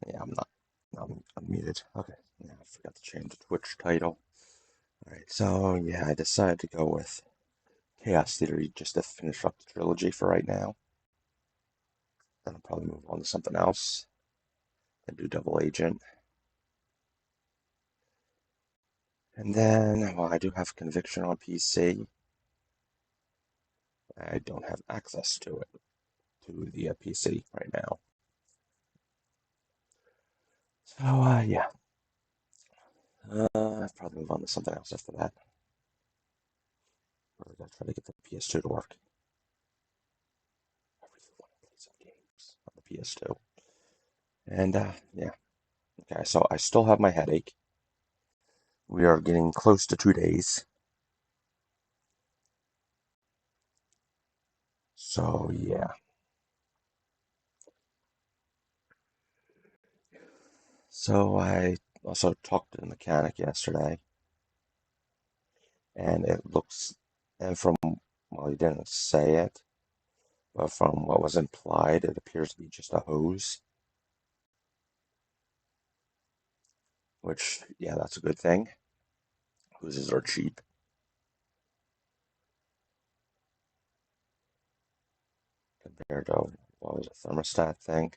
Yeah, I'm unmuted. Okay, yeah, I forgot to change the Twitch title. Alright, so yeah, I decided to go with Chaos Theory just to finish up the trilogy for right now. Then I'll probably move on to something else and do Double Agent. And then, well, I do have Conviction on PC. I don't have access to it, to the PC right now. So, yeah. I'll probably move on to something else after that. Or I gotta try to get the PS2 to work. I really want to play some games on the PS2. And, yeah. Okay, so I still have my headache. We are getting close to 2 days. So, yeah. So I also talked to the mechanic yesterday, and it looks, and from, well, he didn't say it, but from what was implied, it appears to be just a hose, which, yeah, that's a good thing. Hoses are cheap compared to, what was a thermostat thing?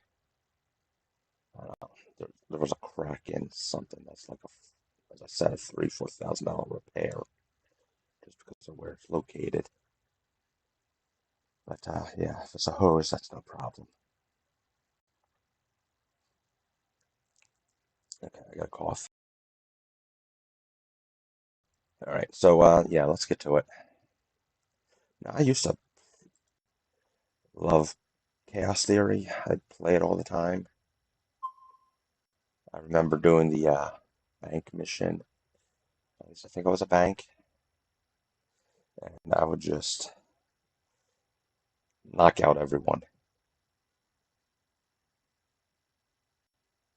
I don't know. There was a crack in something that's like as I said, a $3,000-$4,000 repair just because of where it's located. But yeah, if it's a hose, that's no problem. Okay, I got a cough. All right, so yeah, let's get to it. Now, I used to love Chaos Theory. I'd play it all the time. I remember doing the bank mission. At least I think it was a bank, and I would just knock out everyone.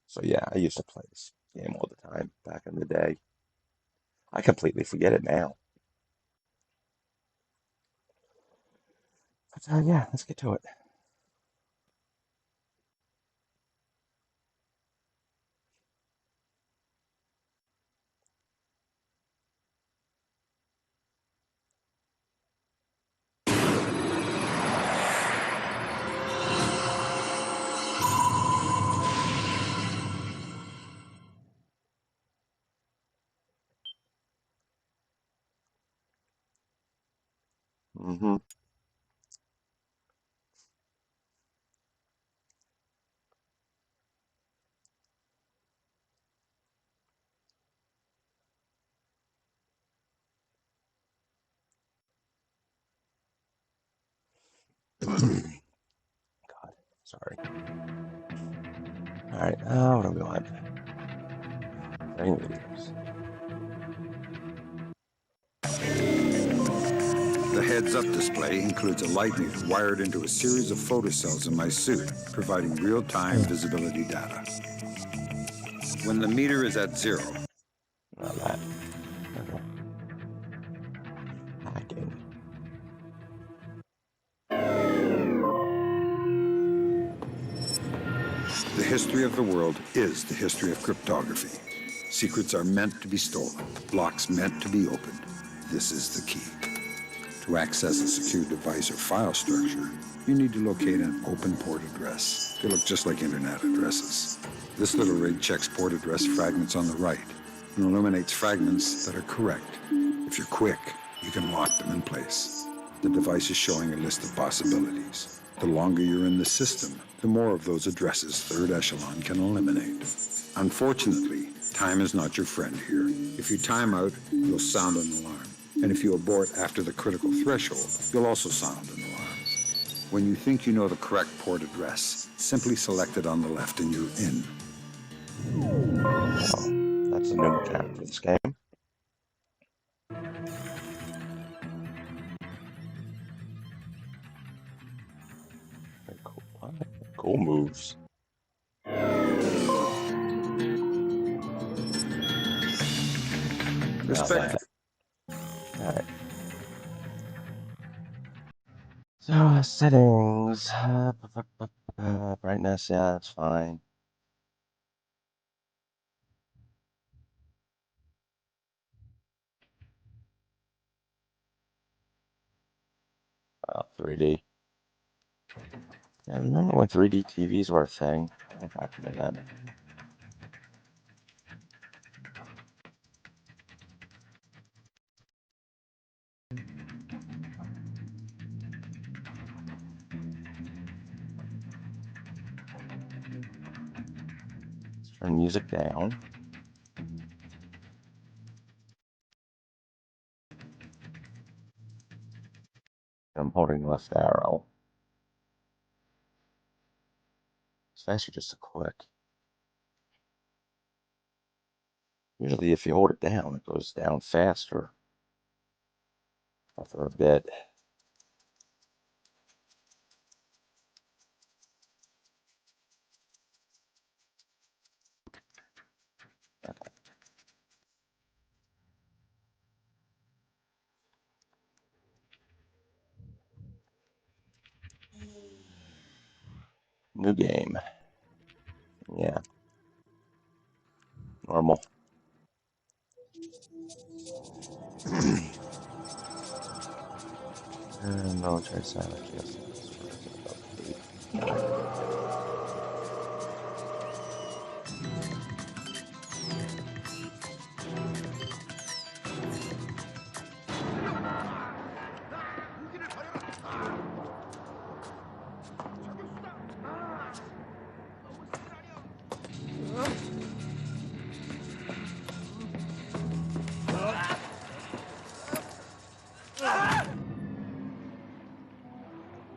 So yeah, I used to play this game all the time back in the day. I completely forget it now. But yeah, let's get to it. Mm-hmm. God, sorry. All right, what do we want? Training videos. The heads-up display includes a light meter wired into a series of photocells in my suit, providing real-time visibility data. When the meter is at zero, Not that. Okay. Hacking. the history of the world is the history of cryptography. Secrets are meant to be stolen, blocks meant to be opened. This is the key. To access a secure device or file structure, you need to locate an open port address. They look just like internet addresses. This little rig checks port address fragments on the right and eliminates fragments that are correct. If you're quick, you can lock them in place. The device is showing a list of possibilities. The longer you're in the system, the more of those addresses third echelon can eliminate. Unfortunately, time is not your friend here. If you time out, you'll sound an alarm. And if you abort after the critical threshold, you'll also sound an alarm. When you think you know the correct port address, simply select it on the left and you're in. Oh, that's a new mechanic for this game. Very cool. What? Cool moves. Now Respect. that. Alright. So, settings. Brightness, yeah, that's fine. 3D. Yeah, remember when 3D TVs were a thing? What happened to that? Let's turn music down. I'm holding left arrow. It's faster just to click. Usually if you hold it down, it goes down faster after a bit. New game. Yeah, normal. Military silent geoscience for update.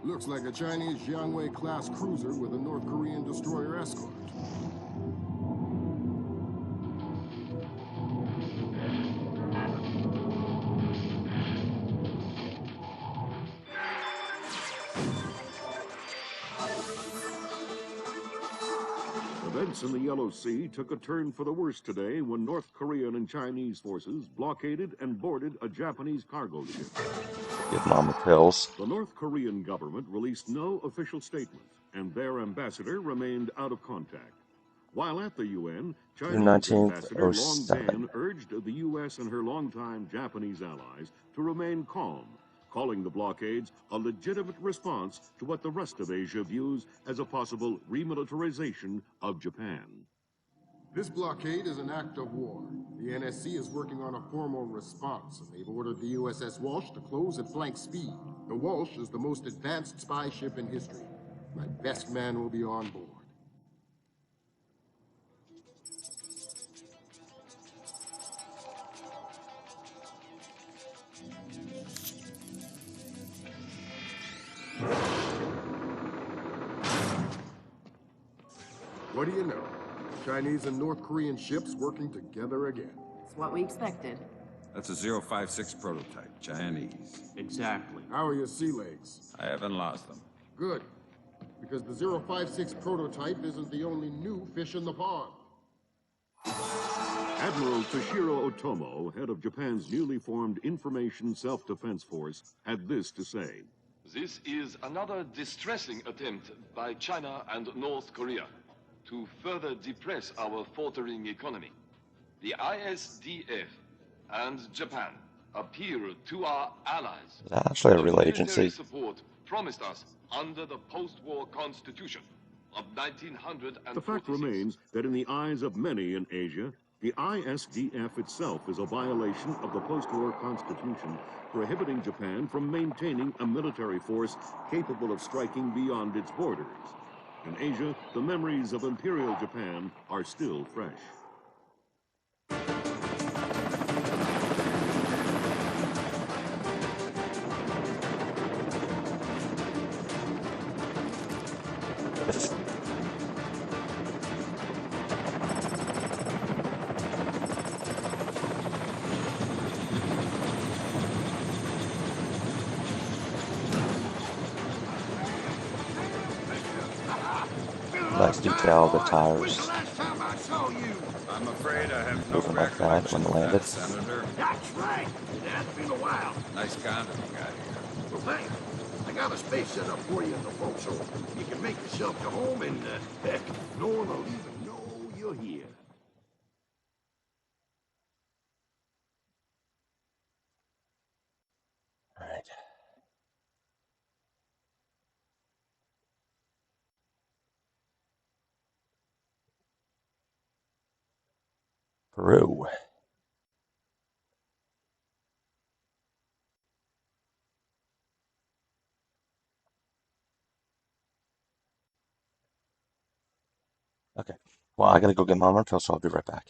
Looks like a Chinese Jiangwei-class cruiser with a North Korean destroyer escort. Events in the Yellow Sea took a turn for the worse today when North Korean and Chinese forces blockaded and boarded a Japanese cargo ship. Give mama pills. The North Korean government released no official statement, and their ambassador remained out of contact. While at the UN, June Chinese 19th, Ambassador Long 07. Dan urged the U.S. and her longtime Japanese allies to remain calm, calling the blockades a legitimate response to what the rest of Asia views as a possible remilitarization of Japan. This blockade is an act of war. The NSC is working on a formal response, and they've ordered the USS Walsh to close at flank speed. The Walsh is the most advanced spy ship in history. My best man will be on board. What do you know? Chinese and North Korean ships working together again. It's what we expected. That's a 056 prototype, Chinese. Exactly. How are your sea legs? I haven't lost them. Good. Because the 056 prototype isn't the only new fish in the pond. Admiral Toshiro Otomo, head of Japan's newly formed Information Self-Defense Force, had this to say. This is another distressing attempt by China and North Korea to further depress our faltering economy. The ISDF and Japan appear to our allies. Is that actually a the real military agency? support promised us under the post-war constitution of 1946. The fact remains that in the eyes of many in Asia, the ISDF itself is a violation of the post-war constitution, prohibiting Japan from maintaining a military force capable of striking beyond its borders. In Asia, the memories of Imperial Japan are still fresh. Nice detail of the tires. Last time I saw you. I'm afraid I have no Moving like that when recollection of landed. that, Senator. That's right. It has been a while. Nice condom you got here. Well, thanks. I got a space set up for you in the forecastle. You can make yourself to home and, heck, no one will even know you're here. Alright. Peru. Okay. Well, I gotta go get my Martel, so I'll be right back.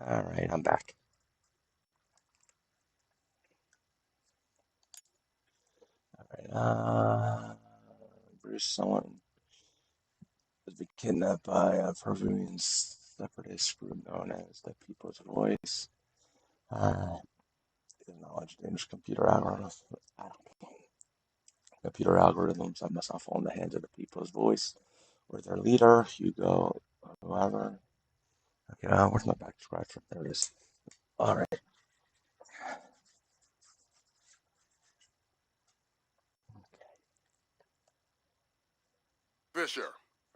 All right, I'm back. All right. Bruce, someone has been kidnapped by a Peruvian separatist group known as the People's Voice. Acknowledge dangerous computer algorithms that must not fall in the hands of the People's Voice or their leader, Hugo, whoever. Okay, where's my back scratcher? There it is. All right. Fisher,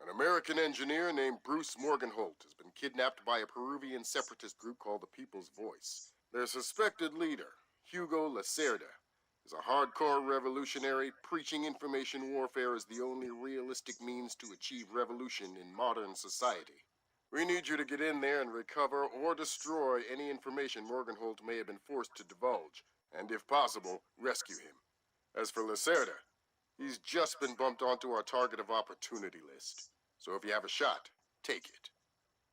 an American engineer named Bruce Morgenholt, has been kidnapped by a Peruvian separatist group called the People's Voice. Their suspected leader, Hugo Lacerda, is a hardcore revolutionary preaching information warfare as the only realistic means to achieve revolution in modern society. We need you to get in there and recover or destroy any information Morgenholt may have been forced to divulge, and if possible, rescue him. As for Lacerda, he's just been bumped onto our target of opportunity list. So if you have a shot, take it.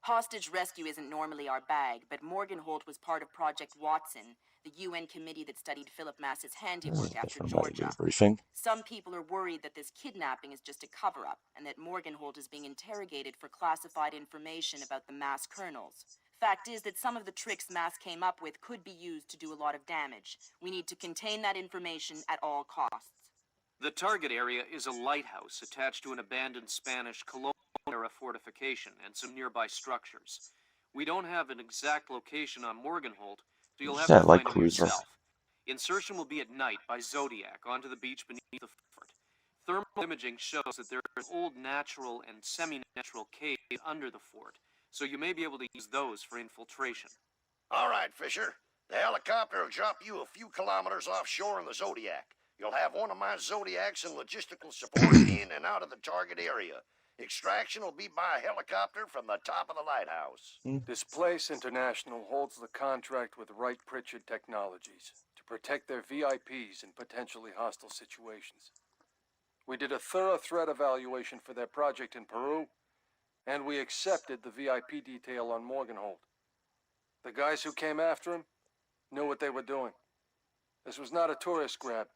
Hostage rescue isn't normally our bag, but Morgenholt was part of Project Watson, the UN committee that studied Philip Mass's This is handiwork a after different way to do Georgia. the briefing. Some people are worried that this kidnapping is just a cover-up, and that Morgenholt is being interrogated for classified information about the Mass kernels. Fact is that some of the tricks Mass came up with could be used to do a lot of damage. We need to contain that information at all costs. The target area is a lighthouse attached to an abandoned Spanish colonial-era fortification and some nearby structures. We don't have an exact location on Morgenholt, so you'll have to Yeah, light find it cruiser. yourself. Insertion will be at night by Zodiac onto the beach beneath the fort. Thermal imaging shows that there is an old natural and semi-natural cave under the fort, so you may be able to use those for infiltration. All right, Fisher. The helicopter will drop you a few kilometers offshore in the Zodiac. You'll have one of my Zodiacs and logistical support in and out of the target area. Extraction will be by helicopter from the top of the lighthouse. Displace International holds the contract with Wright Pritchard Technologies to protect their VIPs in potentially hostile situations. We did a thorough threat evaluation for their project in Peru, And we accepted the VIP detail on Morganhold. The guys who came after him knew what they were doing. This was not a tourist grab.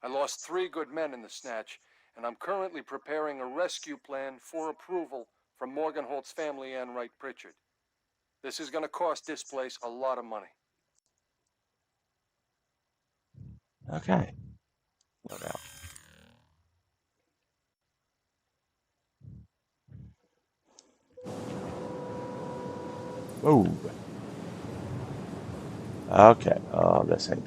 I lost 3 good men in the snatch, and I'm currently preparing a rescue plan for approval from Morganholt's family and Wright Pritchard. This is gonna cost this place a lot of money. Okay. No doubt. Whoa. Okay. Oh, this ain't.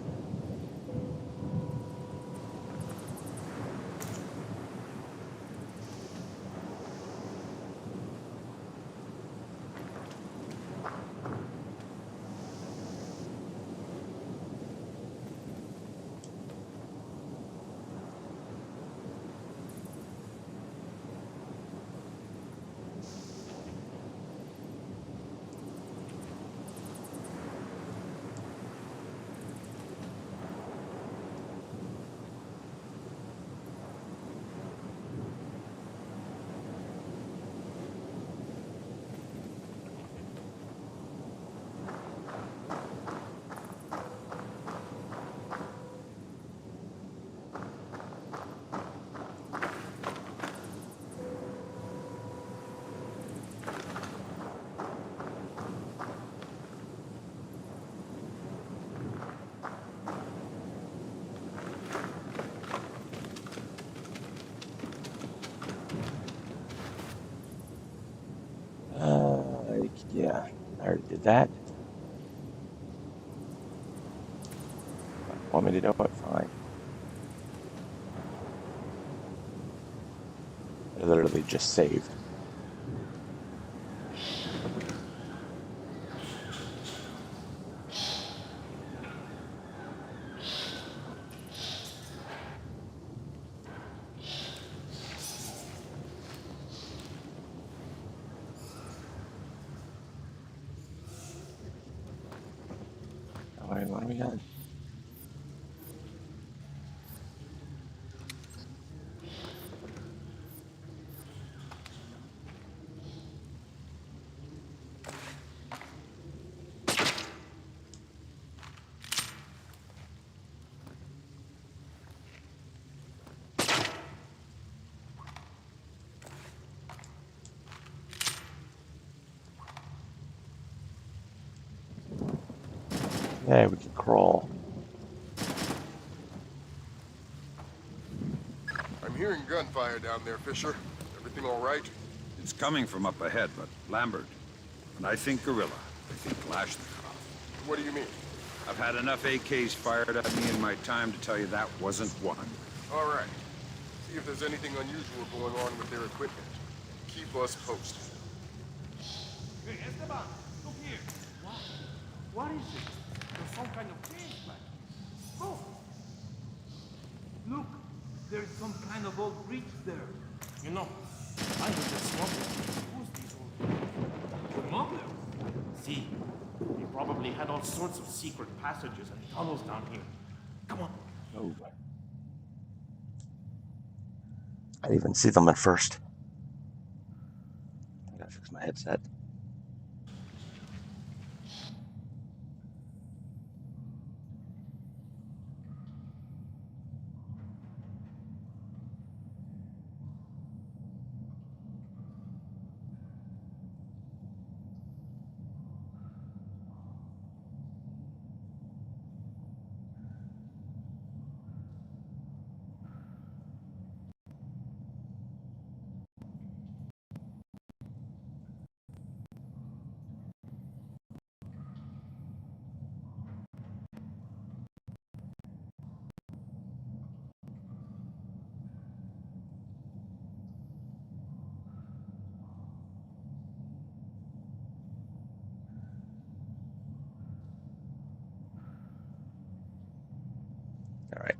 Yeah, I already did that. Want me to do it? Fine. I literally just saved. All right, what do we got? Yeah, we can crawl. I'm hearing gunfire down there, Fisher. Everything all right? It's coming from up ahead, but Lambert. And I think Gorilla. I think Kalashnikov. What do you mean? I've had enough AKs fired at me in my time to tell you that wasn't one. All right. See if there's anything unusual going on with their equipment. Keep us posted. Hey, Esteban, look here. What is it? There's some kind of cage back here. Oh! Look, there's some kind of old bridge there. You know, I heard that smugglers use these old smugglers. See, they probably had all sorts of secret passages and tunnels down here. Come on. Oh. I didn't even see them at first. I gotta fix my headset. All right.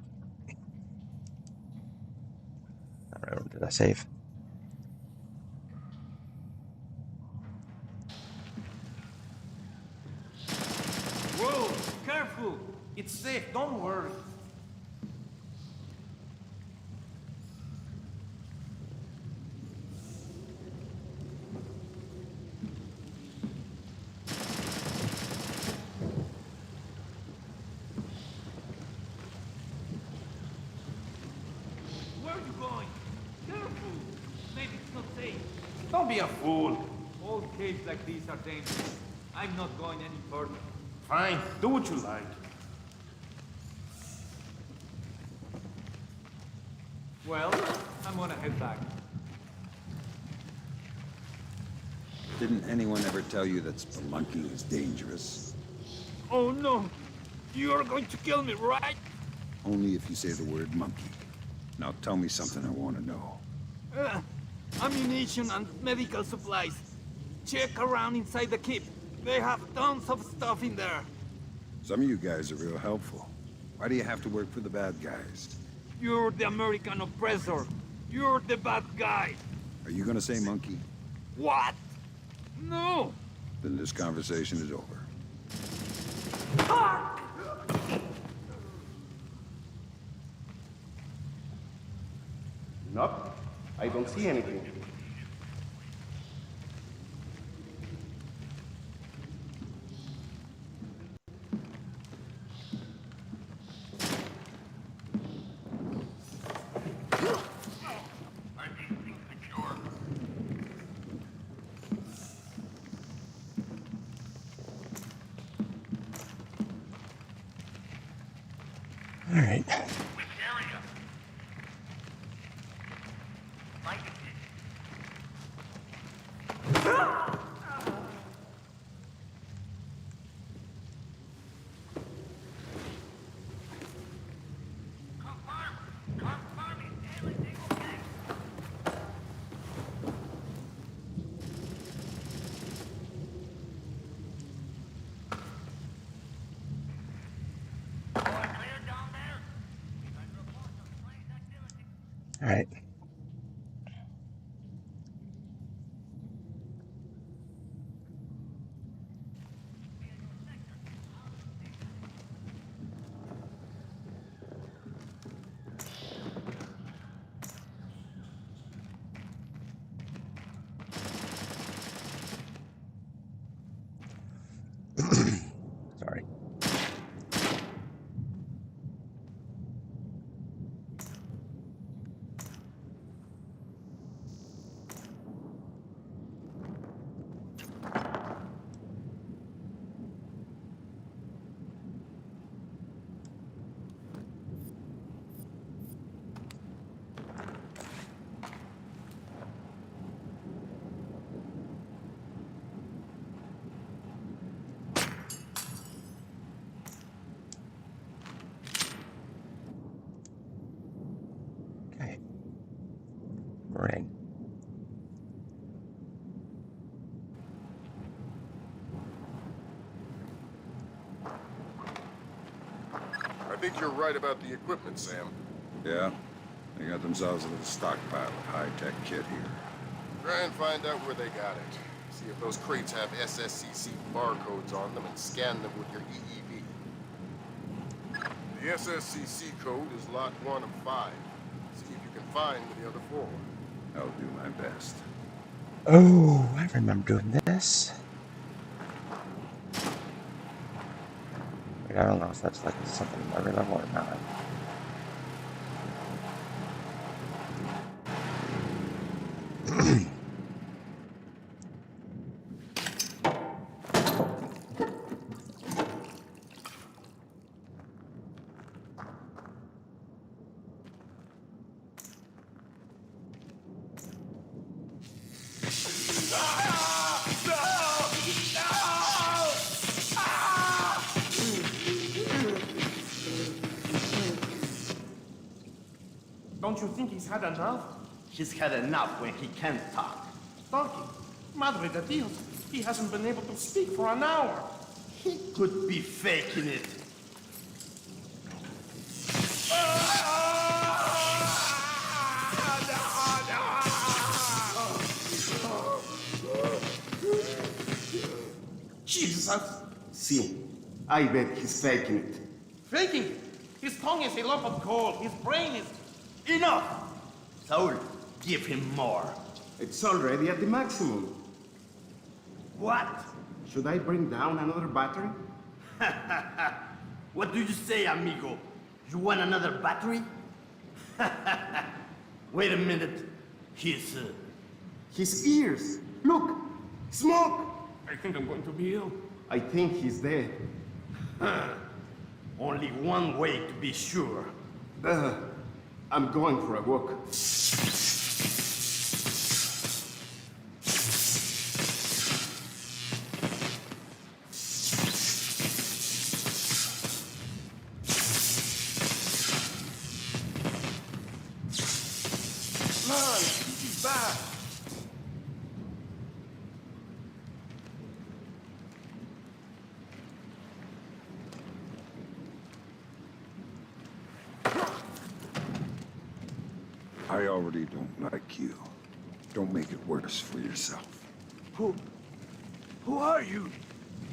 All right, did I save? Whoa, careful. It's safe, don't worry. be a fool. Old caves like these are dangerous. I'm not going any further. Fine, do what you like. Well, I'm gonna head back. Didn't anyone ever tell you that spelunking is dangerous? Oh no! You're going to kill me, right? Only if you say the word monkey. Now tell me something I want to know. Ammunition and medical supplies. Check around inside the keep. They have tons of stuff in there. Some of you guys are real helpful. Why do you have to work for the bad guys? You're the American oppressor. You're the bad guy. Are you gonna say monkey? What? No! Then this conversation is over. Nope, I don't see anything. All right. All right. Sorry. Okay. Ring. I think you're right about the equipment, Sam. Yeah? They got themselves a little stockpile of high-tech kit here. Try and find out where they got it. See if those crates have SSCC barcodes on them and scan them with your EEV. The SSCC code is lot 1 of 5. See if you can find the other 4. I'll do my best. Oh, I remember doing this. Wait, I don't know if that's like something in every level or not. Don't you think he's had enough? He's had enough when he can't talk. Talking? Madre de Dios, he hasn't been able to speak for an hour. He could be faking it. Jesus! See, I bet he's faking it. Faking it! His tongue is a lump of coal. His brain is... Enough! Saul, give him more. It's already at the maximum. What? Should I bring down another battery? What do you say, amigo? You want another battery? Wait a minute. His ears! Look! Smoke! I think I'm going to be ill. I think he's dead. Only one way to be sure. I'm going for a walk. Man, he's back. I already don't like you. Don't make it worse for yourself. Who are you?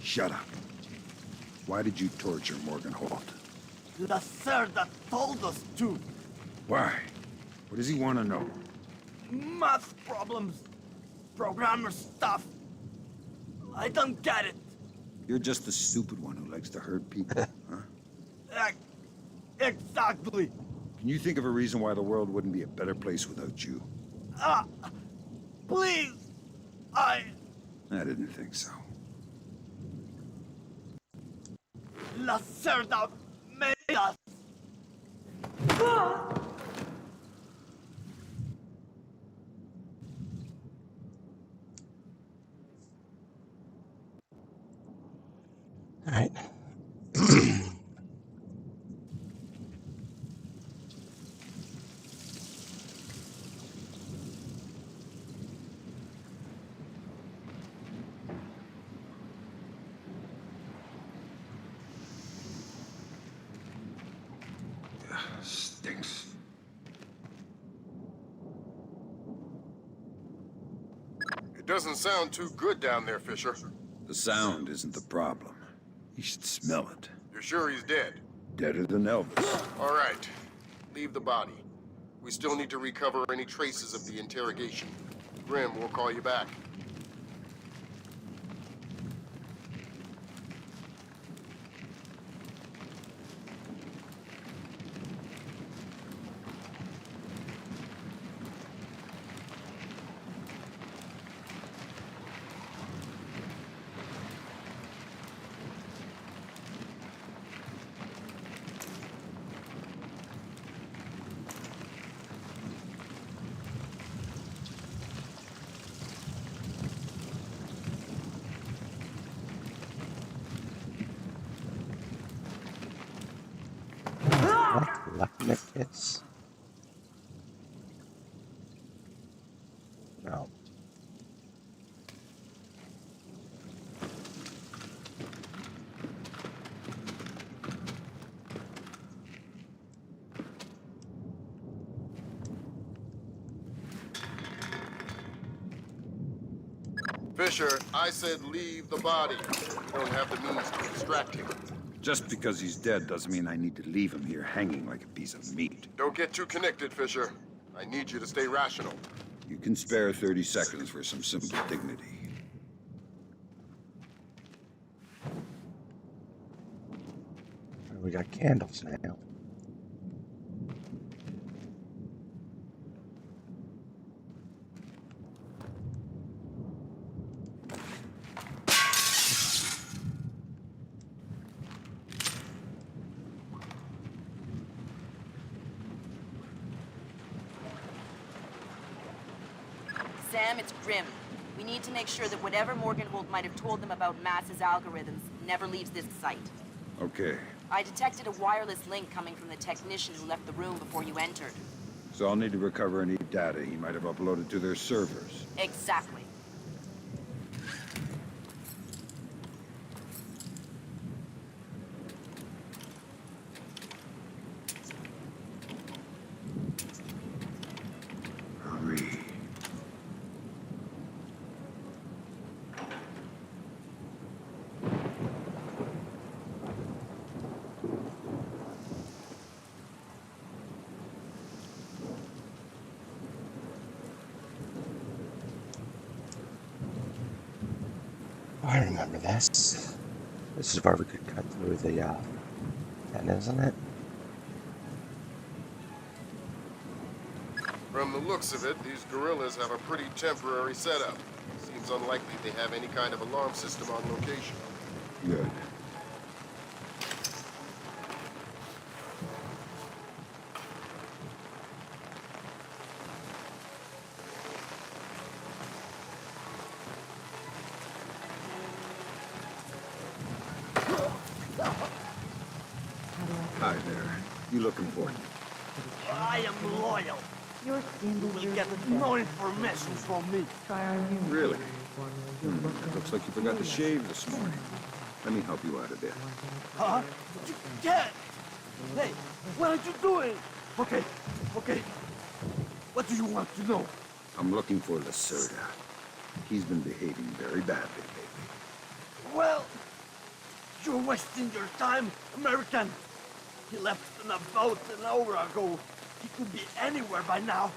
Shut up. Why did you torture Morgan Holt? Lacerda told us to. Why? What does he want to know? Math problems. Programmer stuff. I don't get it. You're just the stupid one who likes to hurt people, huh? Exactly. Can you think of a reason why the world wouldn't be a better place without you? Please. I didn't think so. Lacerda made us. All right. Stinks. It doesn't sound too good down there, Fisher. The sound isn't the problem. You should smell it. You're sure he's dead? Deader than Elvis. All right. Leave the body. We still need to recover any traces of the interrogation. Grim, we'll call you back. Lepnicus? No. Fisher, I said leave the body. We don't have the means to extract him. Just because he's dead doesn't mean I need to leave him here hanging like a piece of meat. Don't get too connected, Fisher. I need you to stay rational. You can spare 30 seconds for some simple dignity. We got candles now. Sam, it's Grim. We need to make sure that whatever Morgenhold might have told them about Mass's algorithms never leaves this site. Okay, I detected a wireless link coming from the technician who left the room before you entered. so I'll need to recover any data he might have uploaded to their servers. Exactly. Hurry. I remember this. This is where we could cut through the tent, isn't it? From the looks of it, these guerrillas have a pretty temporary setup. Seems unlikely they have any kind of alarm system on location. Good. Hi there. You look important. I am loyal. Your skin will get no information from me. Really? Looks like you forgot to shave this morning. Let me help you out of there. Huh? You can't. Hey, what are you doing? Okay, okay. What do you want to know? I'm looking for Lacerda. He's been behaving very badly lately. Well, you're wasting your time, American. He left in about an hour ago. He could be anywhere by now.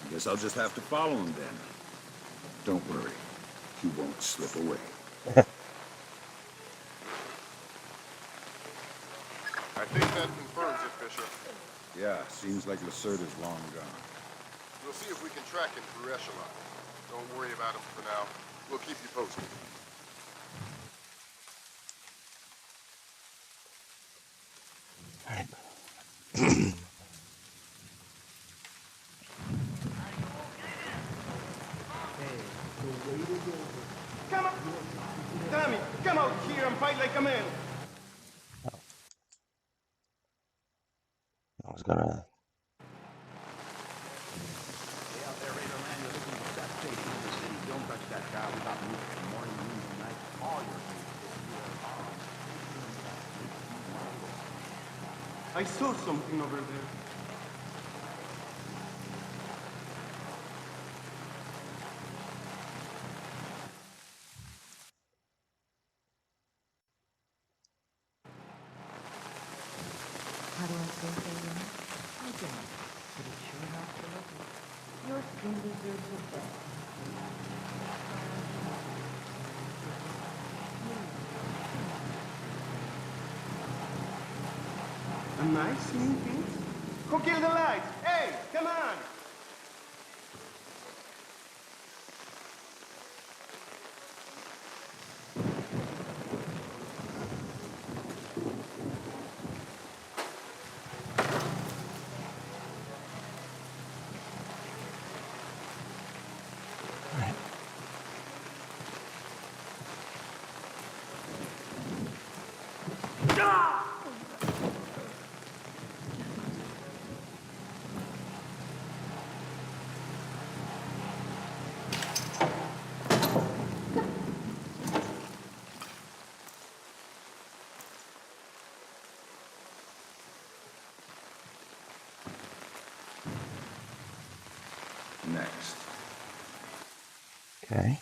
I guess I'll just have to follow him then. Don't worry. He won't slip away. I think that confirms it, Fisher. Yeah, seems like Lacerda's long gone. We'll see if we can track him through Echelon. Don't worry about him for now. We'll keep you posted. Come on! Tommy, come out here and fight like a man! I was gonna. I saw something over there. How do I say so, Lynn? I don't. But it sure helps a little. Your skin deserves the best. Am I seeing things? Who killed the lights? Hey, come on! Next. Okay.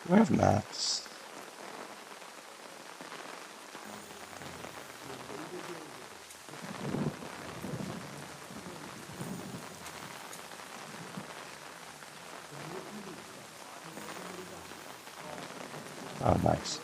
Do I have maps? Oh, nice.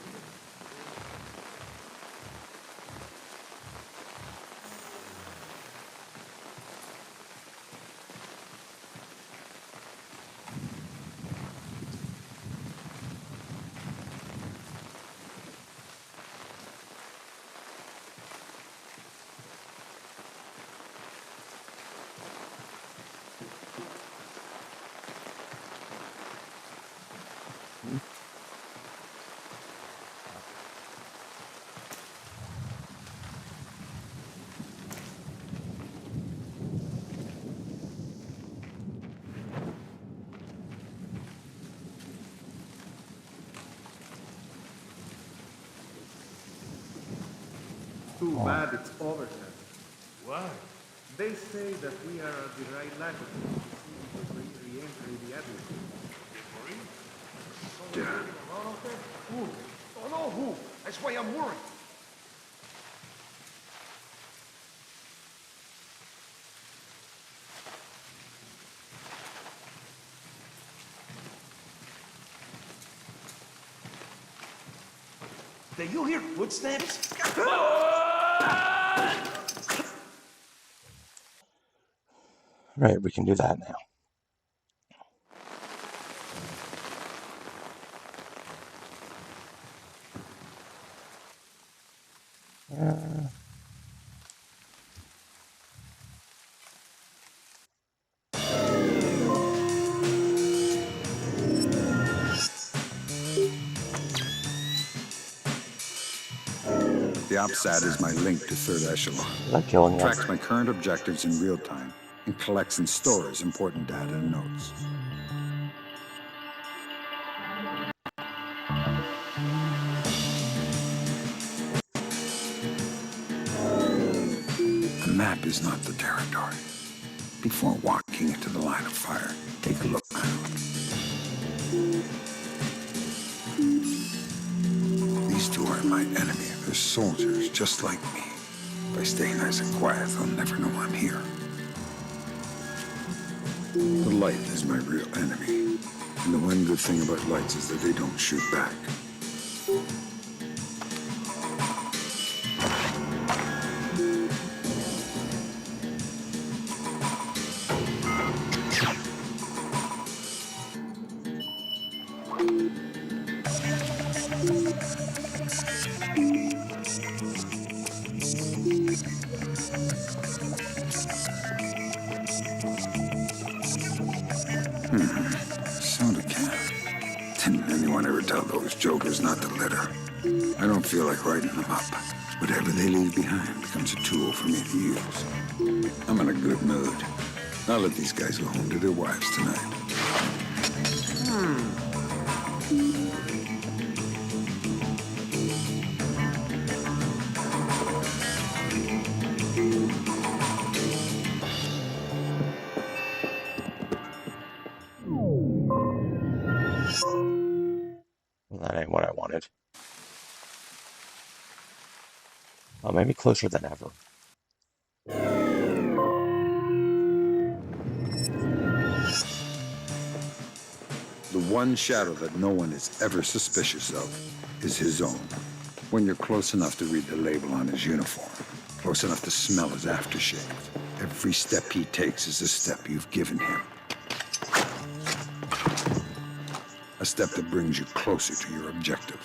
Too bad it's over now. Why? They say that we are at the right latitude to see the re-entry the atmosphere. Yeah. Who? Oh no, who? That's why I'm worried. Do you hear footsteps? Right, we can do that now. The OPSAT is my link to Third Echelon. Is that killing It them? tracks my current objectives in real time and collects and stores important data and notes. The map is not the territory. Before walking into the line of fire, take a look around. These two aren't my enemy. They're soldiers just like me. If I stay nice and quiet, they'll never know I'm here. The light is my real enemy. And the one good thing about lights is that they don't shoot back. Soda can. Didn't anyone ever tell those jokers not to litter? I don't feel like writing them up. Whatever they leave behind becomes a tool for me to use. I'm in a good mood. I'll let these guys go home to their wives tonight. Well, that ain't what I wanted. Oh, maybe closer than ever. The one shadow that no one is ever suspicious of is his own. When you're close enough to read the label on his uniform, close enough to smell his aftershave, every step he takes is a step you've given him. A step that brings you closer to your objective.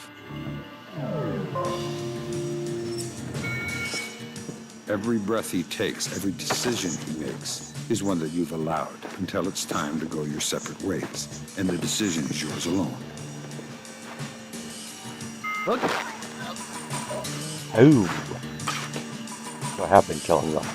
Every breath he takes, every decision he makes, is one that you've allowed until it's time to go your separate ways, and the decision is yours alone. Oh! So I have been killing them.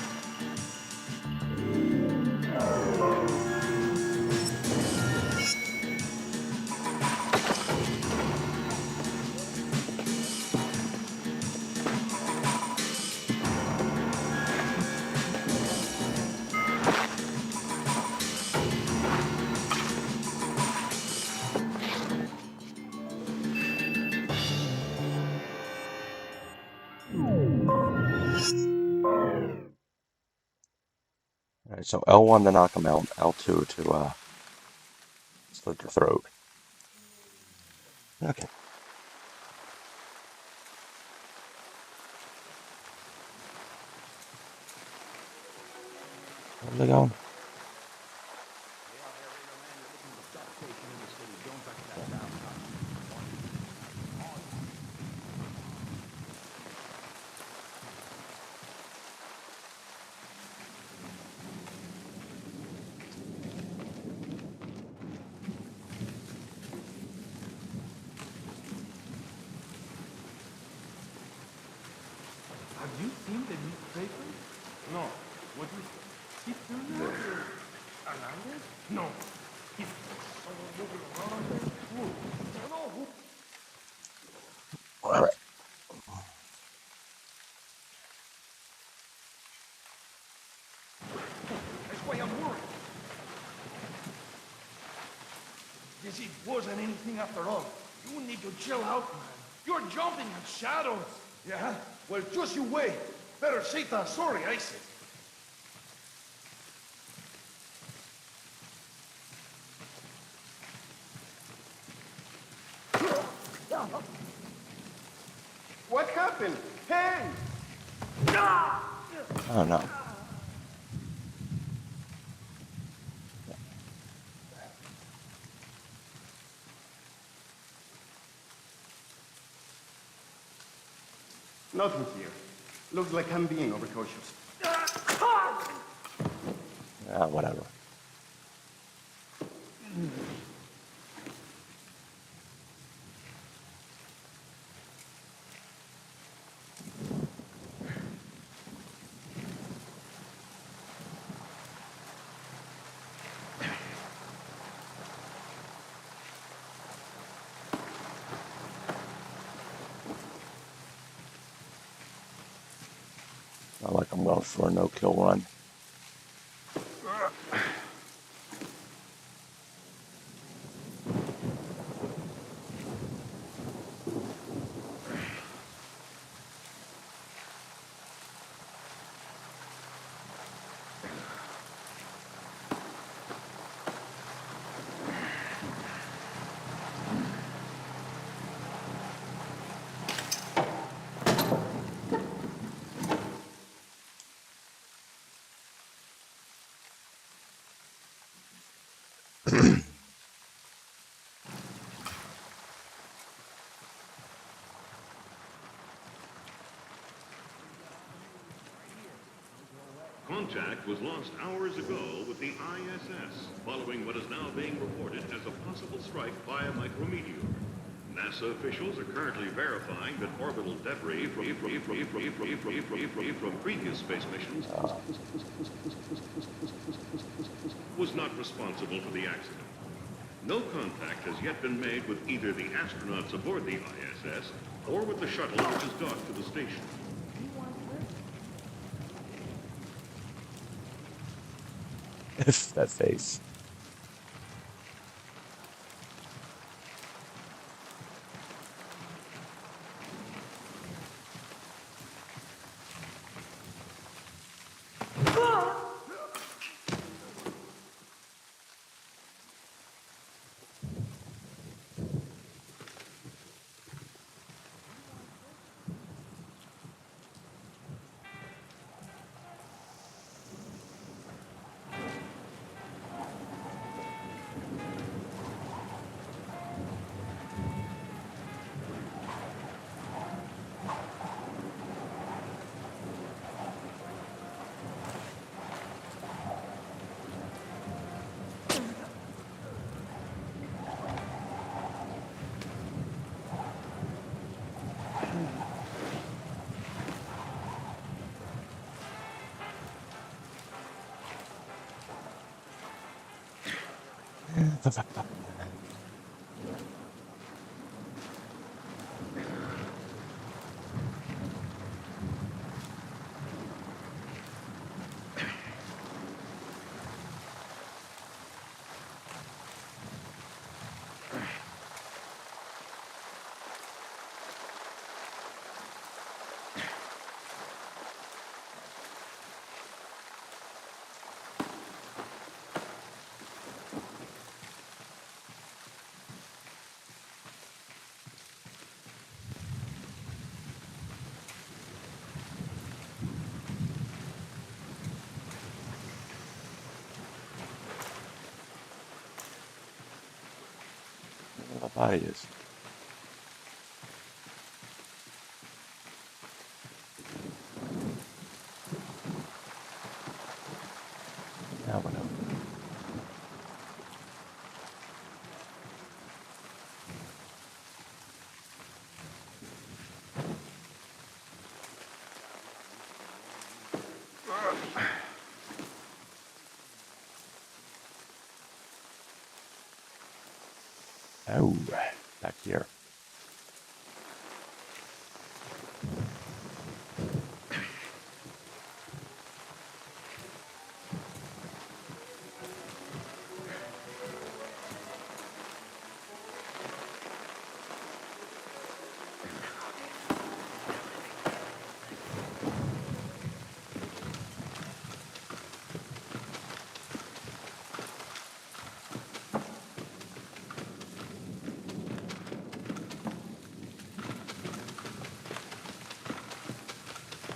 Alright, so L1 to knock him out, L2 to slit their throat. Okay. Where are they going? Have you seen the newspaper? No. What is it? He's still there? Hernandez? No. He's moving around there. Who? I don't know who. Alright. That's why I'm worried. Guess it wasn't anything after all. You need to chill out, man. You're jumping at shadows. Yeah? Well, just you wait. Better say that sorry, I said. happened? Hey! Oh no. Nothing here. Looks like I'm being overcautious. Whatever. Not like I'm going for a no-kill run. Contact was lost hours ago with the ISS, following what is now being reported as a possible strike by a micrometeor. NASA officials are currently verifying that orbital debris from previous space missions was not responsible for the accident. No contact has yet been made with either the astronauts aboard the ISS or with the shuttle which is docked to the station. That face. The pie is. Now whatever. Oh, back here.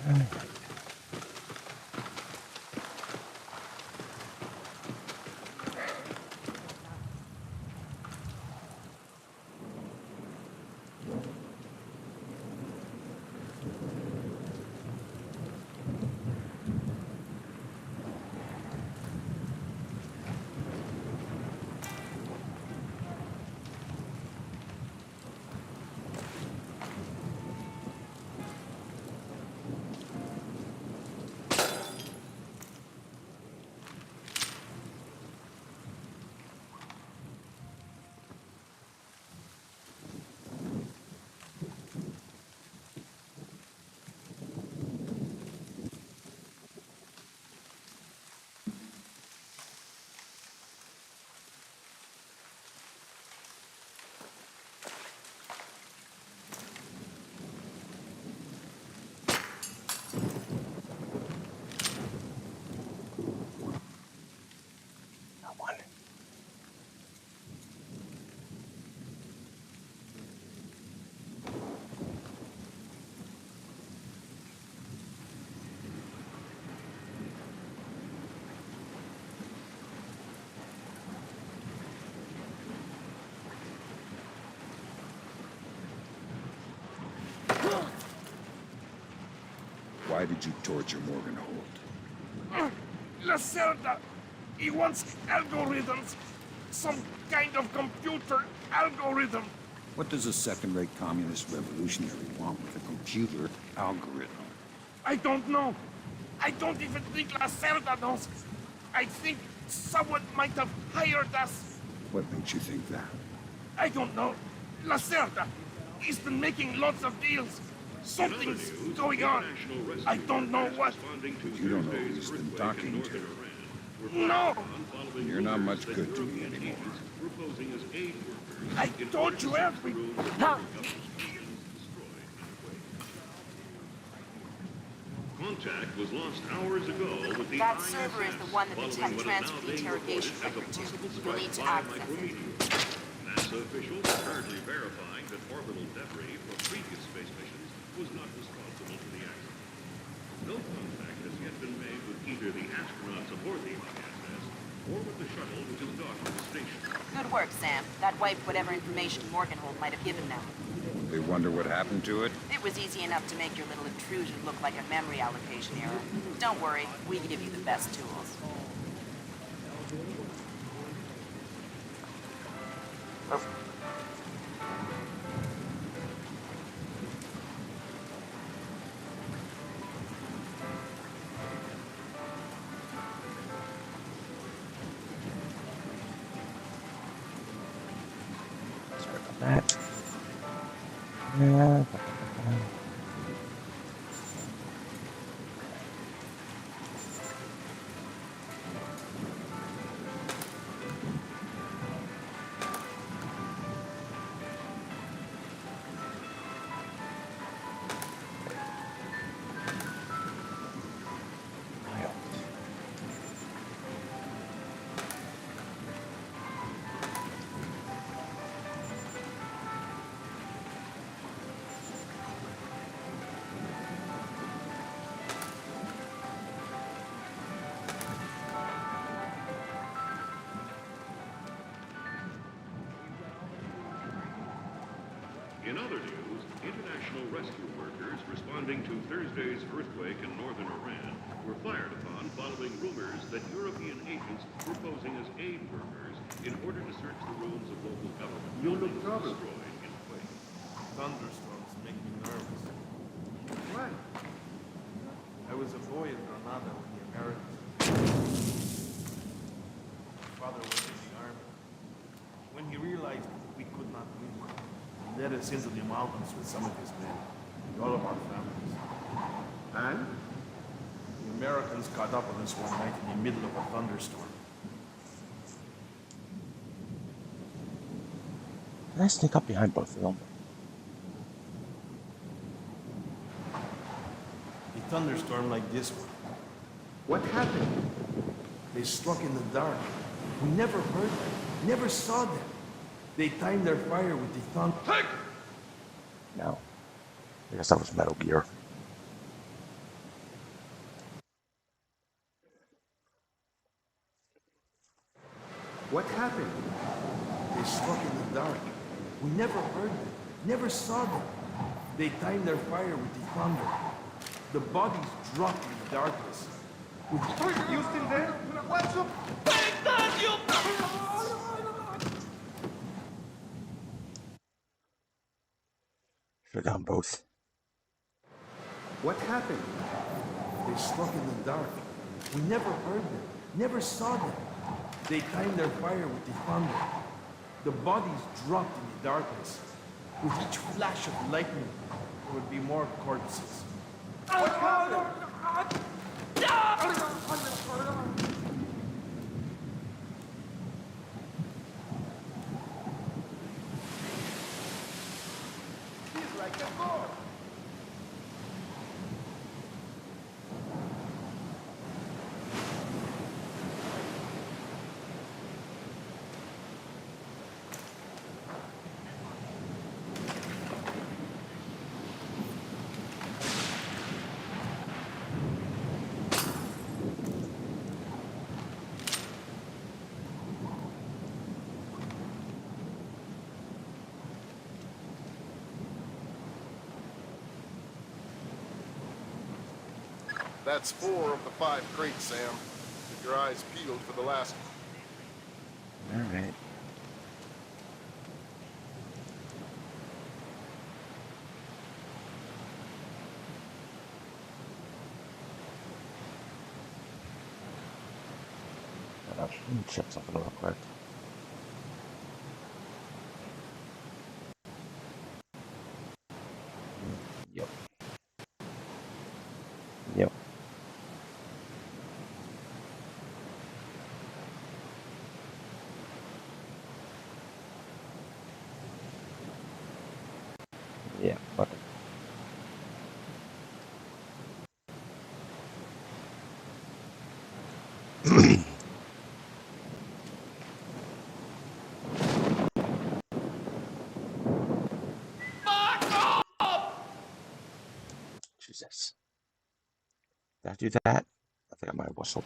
Not one. Why did you torture Morgan Holt? Lacerda! He wants algorithms. Some kind of computer algorithm. What does a second-rate communist revolutionary want with a computer algorithm? I don't know. I don't even think Lacerda knows. I think someone might have hired us. What makes you think that? I don't know. Lacerda, he's been making lots of deals. Something's going on. I don't know what. You don't know who he's been talking to. No! You're not much good to me anymore. I told you everything. Contact was lost hours ago with the That server is the one that the tech transferred the interrogation record to. You'll need to access it. NASA officials are currently verifying that orbital debris from previous space missions was not responsible for the accident. No contact has yet been made with either the astronauts aboard the ISS or with the shuttle which is docked at the station. Good work, Sam. That wiped whatever information Morganhold might have given them. They wonder what happened to it? It was easy enough to make your little intrusion look like a memory allocation error. Don't worry, we give you the best tools. Sorry about that. Yeah. In other news, international rescue workers responding to Thursday's earthquake in northern Iran were fired upon following rumors that European agents were posing as aid workers in order to search the rooms of local government buildings destroyed in the quake. Thunderstorms make me nervous. Why? I was a boy in Granada when the Americans. My father was in the army. When he realized we could not win, he led us into the mountains with some of his men, and all of our families. And the Americans caught up with us one night in the middle of a thunderstorm. Can I sneak up behind both of them? A thunderstorm like this one. What happened? They struck in the dark. We never heard them, never saw them. They timed their fire with the thunder. No. I guess that was Metal Gear. What happened? They struck in the dark. We never heard them, never saw them. They timed their fire with the thunder. The bodies dropped in the darkness. You still there? What's up? Should have done both. What happened? They struck in the dark. We never heard them, never saw them. They timed their fire with the thunder. The bodies dropped in the darkness. With each flash of lightning, there would be more corpses. What happened? He's like a god. That's 4 of the 5 crates, Sam. Keep your eyes peeled for the last one. All right. Let me check something real quick. Yep. Yep. Yeah. Okay. Jesus. Did I do that? I think I might have whistled.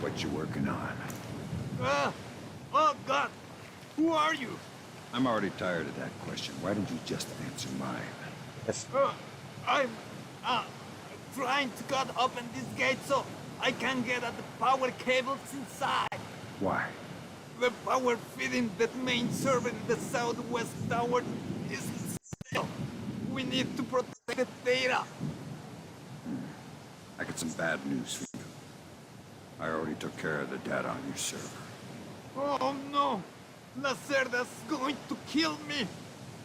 What you working on? Oh, God! Who are you? I'm already tired of that question. Why don't you just answer mine? Yes. I'm, trying to cut open this gate so I can get at the power cables inside. Why? The power feeding that main server in the southwest tower is still. We need to protect the data. I got some bad news for you. I already took care of the data on your server. Oh no! Lacerda's going to kill me!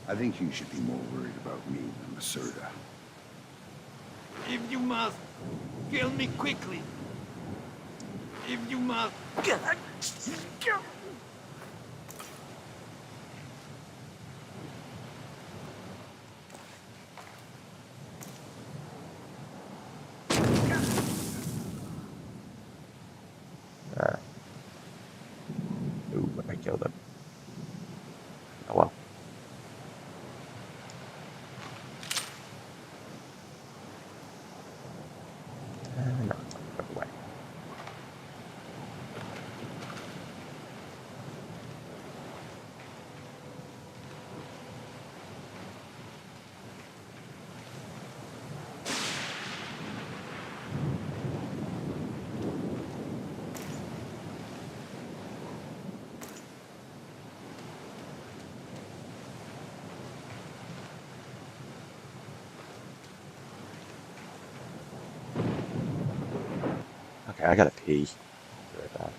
I think you should be more worried about me than Lacerda. If you must, kill me quickly. If you must. Ooh, I killed him. Oh well. No, it's not going away. Okay, I gotta pee. Be right back.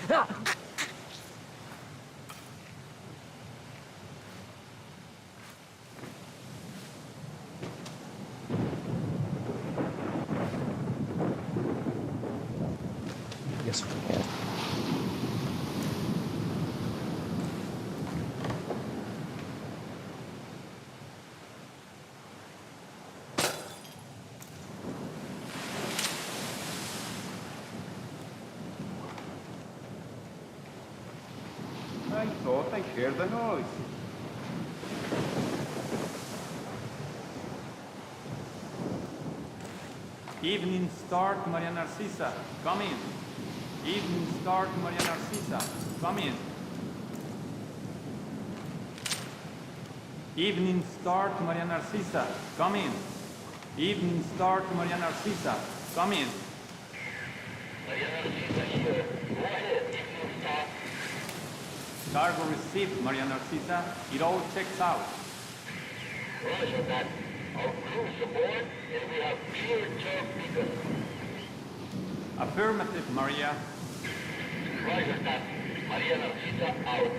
Yes, we can. I thought I heard a noise. Evening start, Maria Narcisa. Come in. Evening start, Maria Narcisa. Come in. Evening start, Maria Narcisa. Come in. Evening start, Maria Narcisa. Come in. Maria Narcisa here. Go ahead, evening start. Cargo received, Maria Narcisa. It all checks out. Roger that. Our crew's aboard, and we have clear talk beacon. Affirmative, Maria. Roger that. Maria Narcisa out.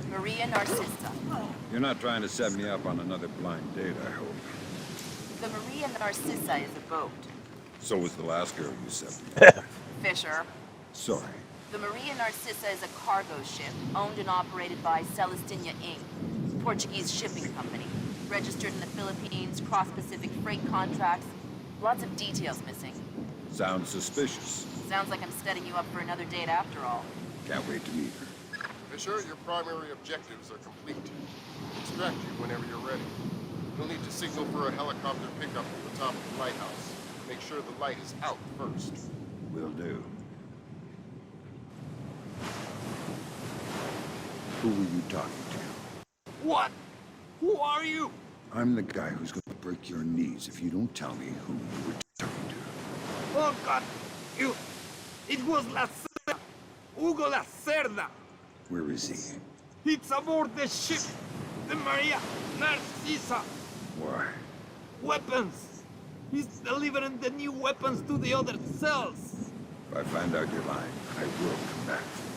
Maria Narcissa. You're not trying to set me up on another blind date, I hope. The Maria Narcissa is a boat. So was the last girl you set me up. Fisher. Sorry. The Maria Narcissa is a cargo ship owned and operated by Celestina Inc., Portuguese shipping company. Registered in the Philippines, cross-Pacific freight contracts. Lots of details missing. Sounds suspicious. Sounds like I'm setting you up for another date after all. Can't wait to meet her. Fisher, your primary objectives are complete. Extract you whenever you're ready. You'll need to signal for a helicopter pickup from the top of the lighthouse. Make sure the light is out first. Will do. Who were you talking to? What? Who are you? I'm the guy who's going to break your knees if you don't tell me who you were talking to. Oh God! You... It was Lacerda! Hugo Lacerda! Where is he? It's aboard the ship! The Maria Narcisa! Why? Weapons! He's delivering the new weapons to the other cells! If I find out you're lying, I will come back for you.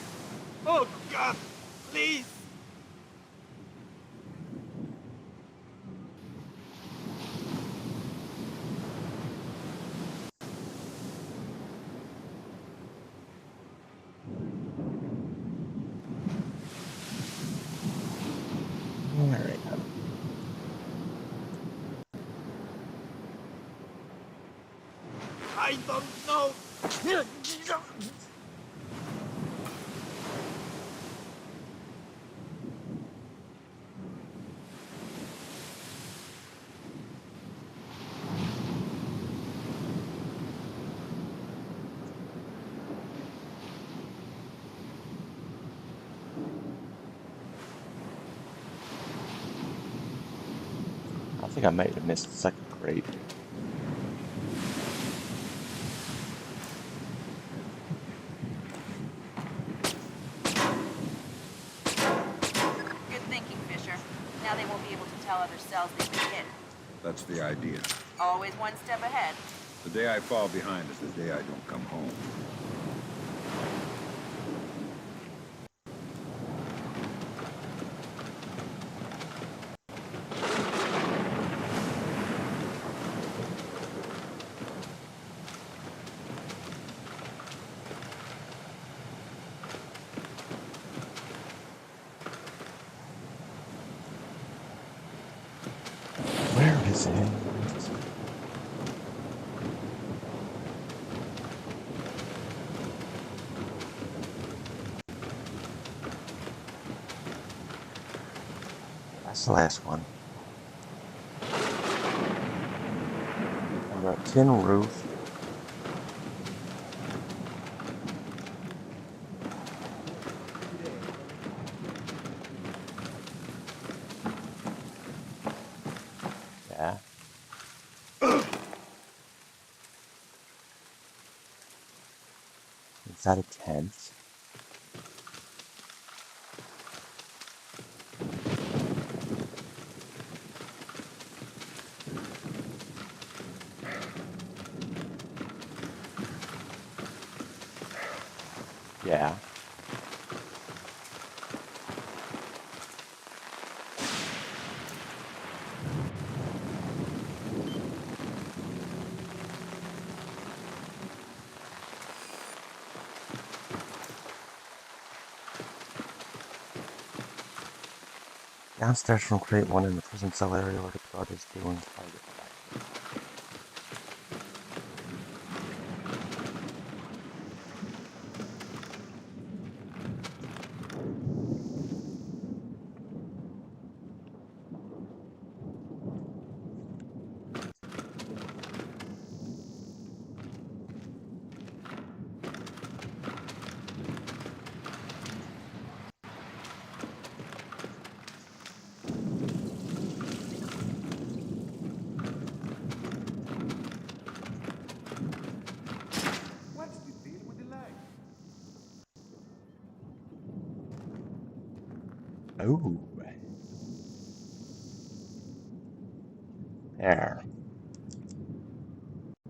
Oh God! Please! All right. I don't know! I think I might have missed the second grade. Good thinking, Fisher. Now they won't be able to tell other cells they've been hit. That's the idea. Always one step ahead. The day I fall behind is the day I don't come home. Where is it? That's the last one. Under a tin roof. Yeah. Inside a tent. Yeah. Downstairs from Pt1 in the prison cell area where the guard is doing target practice. What's the deal with the light? Oh. There.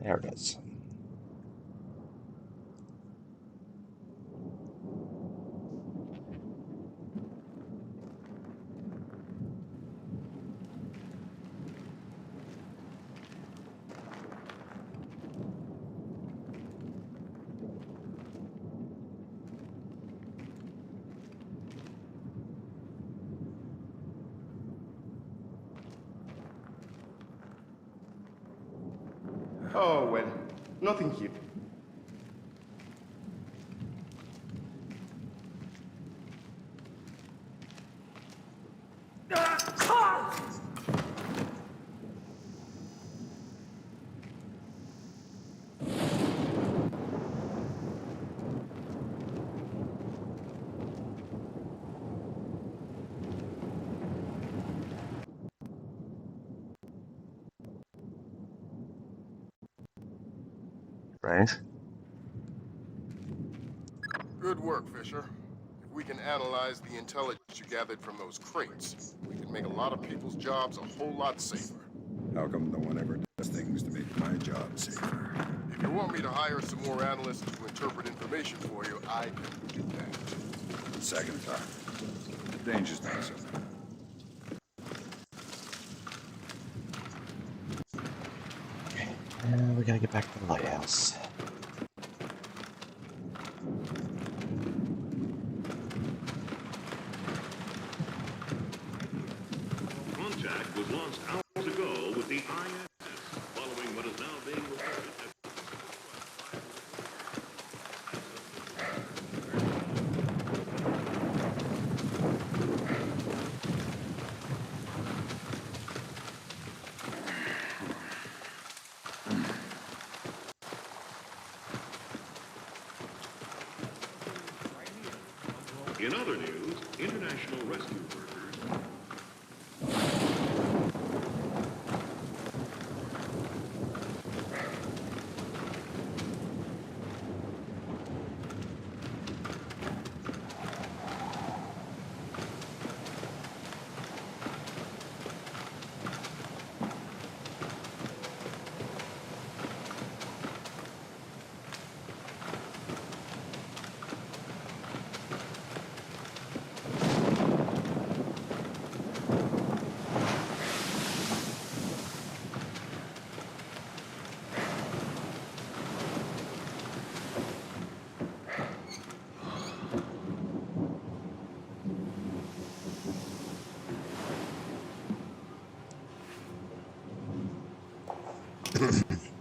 There it is. Oh, well, nothing here. Strange. Good work, Fisher. If we can analyze the intelligence you gathered from those crates, we can make a lot of people's jobs a whole lot safer. How come no one ever does things to make my job safer? If you want me to hire some more analysts to interpret information for you, I can do that. Second time. The danger's not so bad. We gotta get back to the lighthouse. Contact was lost hours ago with the ISS, following what is now being reported as... In other news, international rescue workers...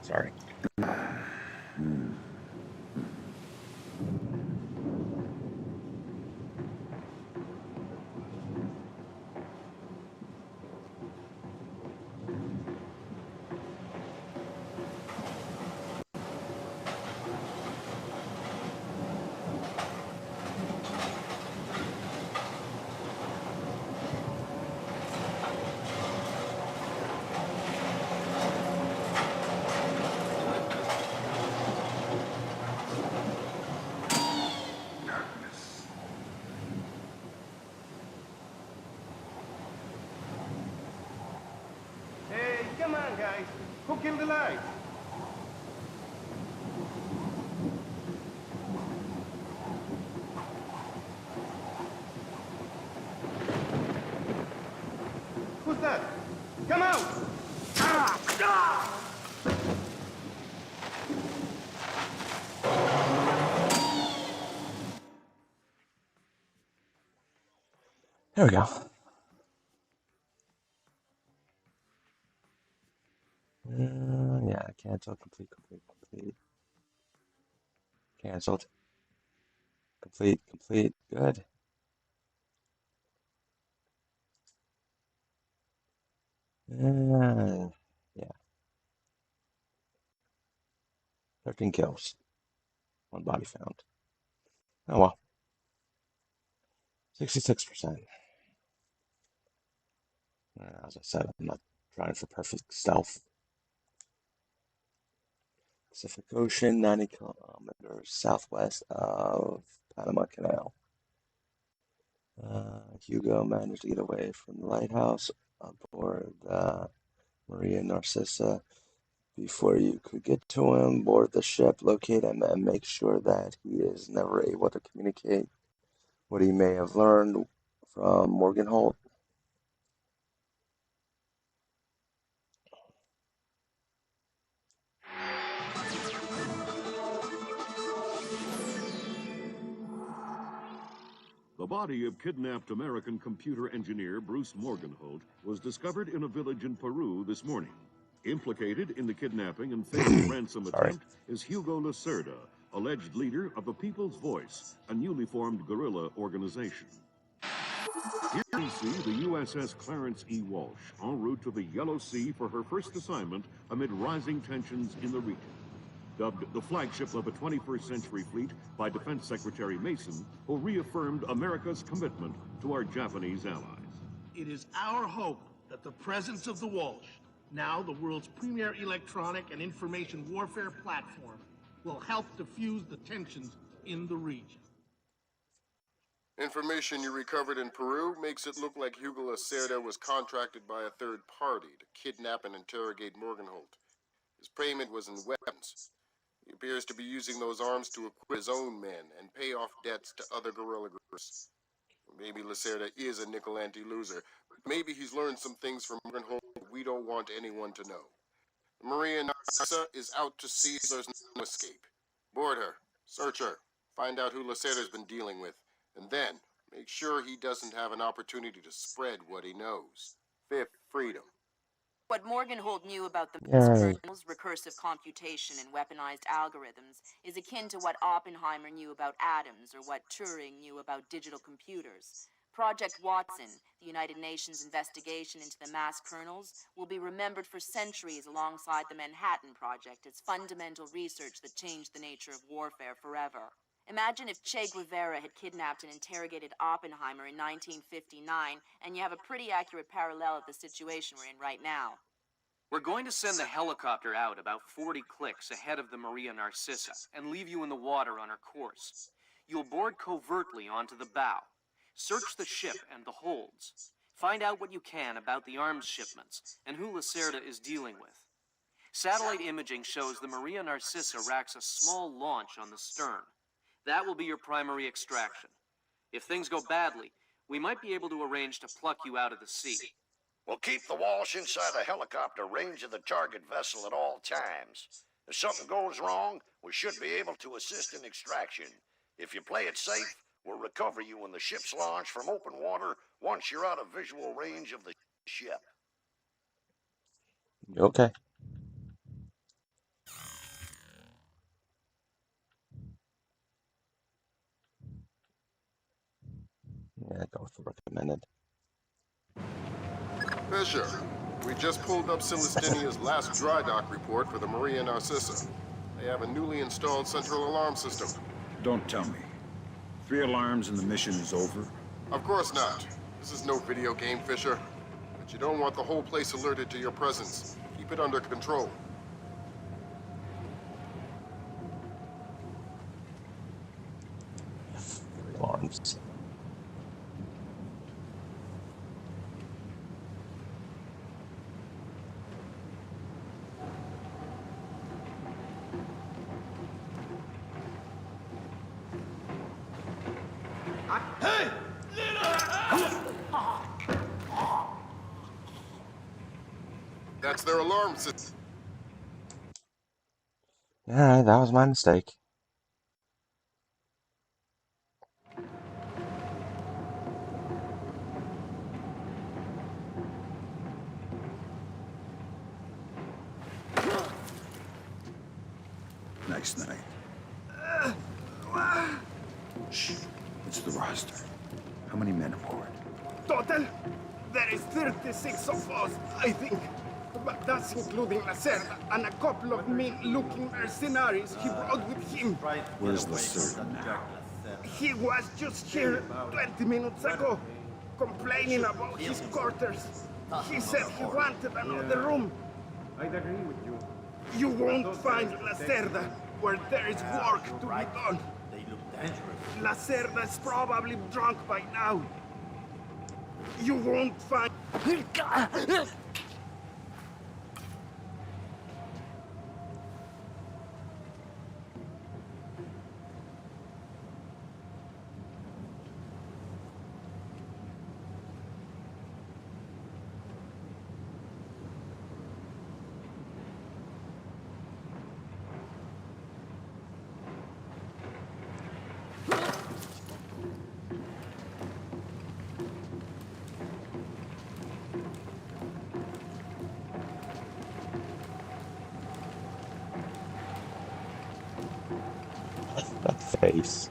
Sorry. Darkness. Hey, come on, guys. Who killed the light? Who's that? Come out! There we go. cancel, complete. Canceled. Complete. Good. Yeah. 13 kills. 1 body found. Oh well. 66%. As I said, I'm not trying for perfect stealth. Pacific Ocean, 90 kilometers southwest of Panama Canal. Hugo managed to get away from the lighthouse aboard the Maria Narcissa. Before you could get to him, board the ship, locate him, and make sure that he is never able to communicate what he may have learned from Morgan Holt. The body of kidnapped American computer engineer Bruce Morgenholt was discovered in a village in Peru this morning. Implicated in the kidnapping and failed ransom attempt is Hugo Lacerda, alleged leader of the People's Voice, a newly formed guerrilla organization. Here we see the USS Clarence E. Walsh en route to the Yellow Sea for her first assignment amid rising tensions in the region. Dubbed the flagship of a 21st century fleet by Defense Secretary Mason, who reaffirmed America's commitment to our Japanese allies. It is our hope that the presence of the Walsh, now the world's premier electronic and information warfare platform, will help diffuse the tensions in the region. Information you recovered in Peru makes it look like Hugo Lacerda was contracted by a third party to kidnap and interrogate Morgenholt. His payment was in weapons. He appears to be using those arms to equip his own men and pay off debts to other guerrilla groups. Maybe Lacerda is a nickel anti-loser. Maybe he's learned some things from Morgenholt that we don't want anyone to know. Maria Narcissa is out to sea, so there's no escape. Board her, search her, find out who Lacerda's been dealing with, and then make sure he doesn't have an opportunity to spread what he knows. Fifth freedom. What Morgenholt knew about the mass Yay. kernels, recursive computation, and weaponized algorithms is akin to what Oppenheimer knew about atoms or what Turing knew about digital computers. Project Watson, the United Nations investigation into the mass kernels, will be remembered for centuries alongside the Manhattan Project as fundamental research that changed the nature of warfare forever. Imagine if Che Guevara had kidnapped and interrogated Oppenheimer in 1959, and you have a pretty accurate parallel of the situation we're in right now. We're going to send the helicopter out about 40 clicks ahead of the Maria Narcissa and leave you in the water on her course. You'll board covertly onto the bow. Search the ship and the holds. Find out what you can about the arms shipments and who Lacerda is dealing with. Satellite imaging shows the Maria Narcissa racks a small launch on the stern. That will be your primary extraction. If things go badly, we might be able to arrange to pluck you out of the sea. We'll keep the Walsh inside a helicopter range of the target vessel at all times. If something goes wrong, we should be able to assist in extraction. If you play it safe, we'll recover you when the ship's launched from open water once you're out of visual range of the ship. Okay. Yeah, go for recommended. Fisher, we just pulled up Celestinia's last dry dock report for the Maria Narcissa. They have a newly installed central alarm system. Don't tell me. 3 alarms and the mission is over? Of course not. This is no video game, Fisher. But you don't want the whole place alerted to your presence. Keep it under control. Alarms. Hey! That's their alarm system. Alright, that was my mistake. last night. Shh. It's the roster. How many men aboard? Total? There is 36 of us, I think. But that's including Lacerda and a couple of mean-looking mercenaries he brought with him. Where's Lacerda now? He was just here 20 minutes ago, complaining about his quarters. He said he wanted another room. I'd agree with you. You won't find Lacerda where there is work to be done. They look dangerous. Lacerda's probably drunk by now. You won't find... That face.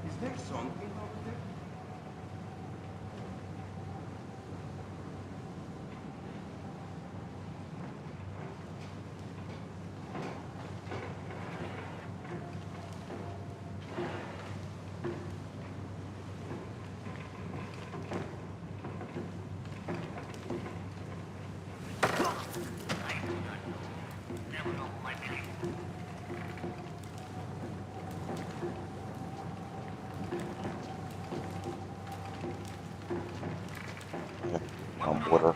Is there something over there? Water.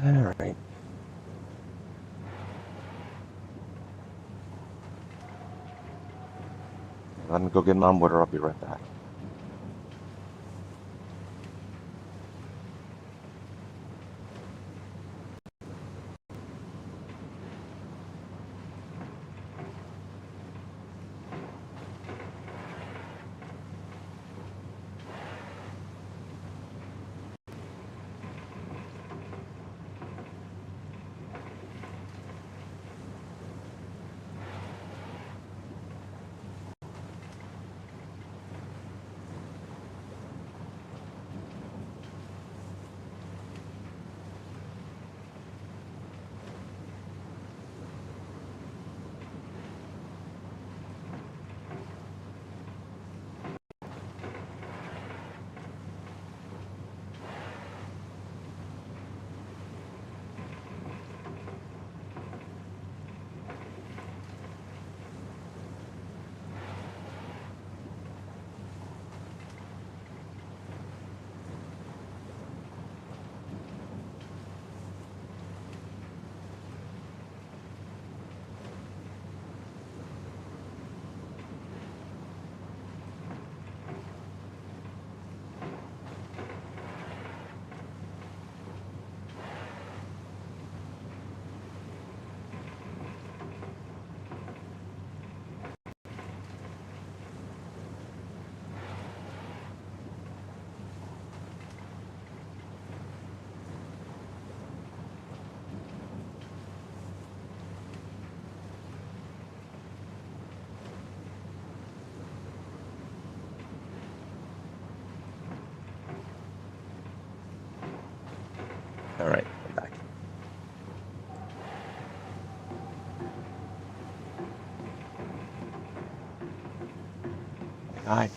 All right. Let me go get my water. I'll be right back. All right, I'm back. Hi.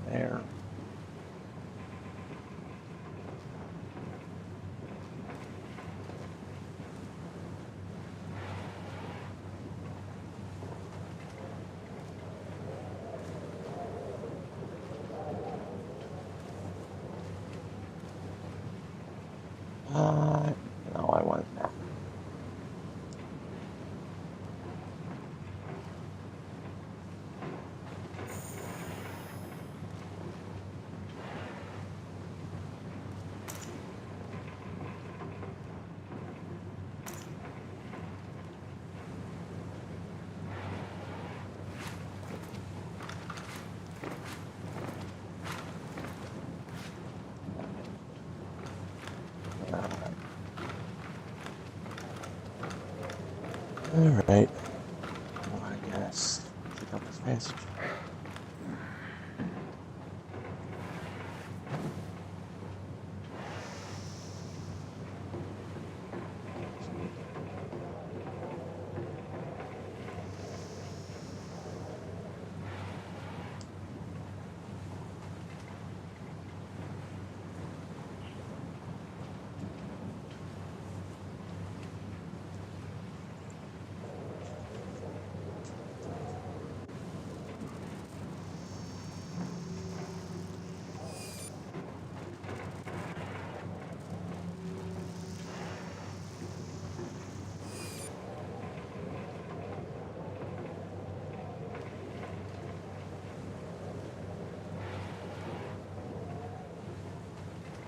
there. No, I want that. Alright. Well, I guess check out this passage.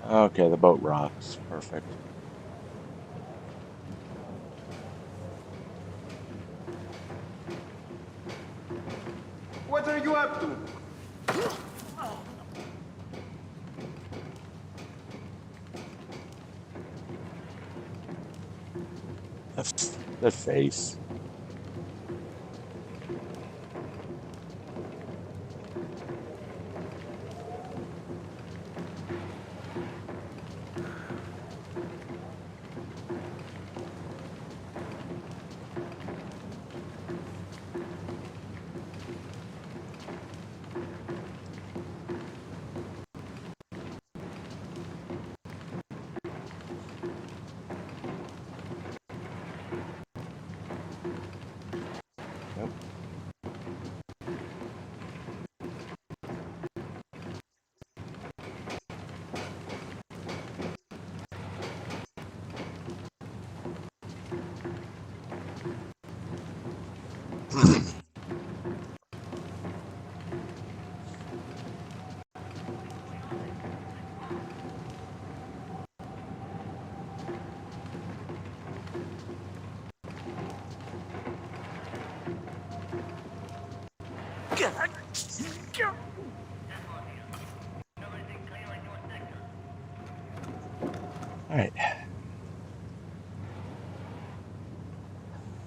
Okay, the boat rocks. Perfect. What are you up to? The face. Nope. Alright.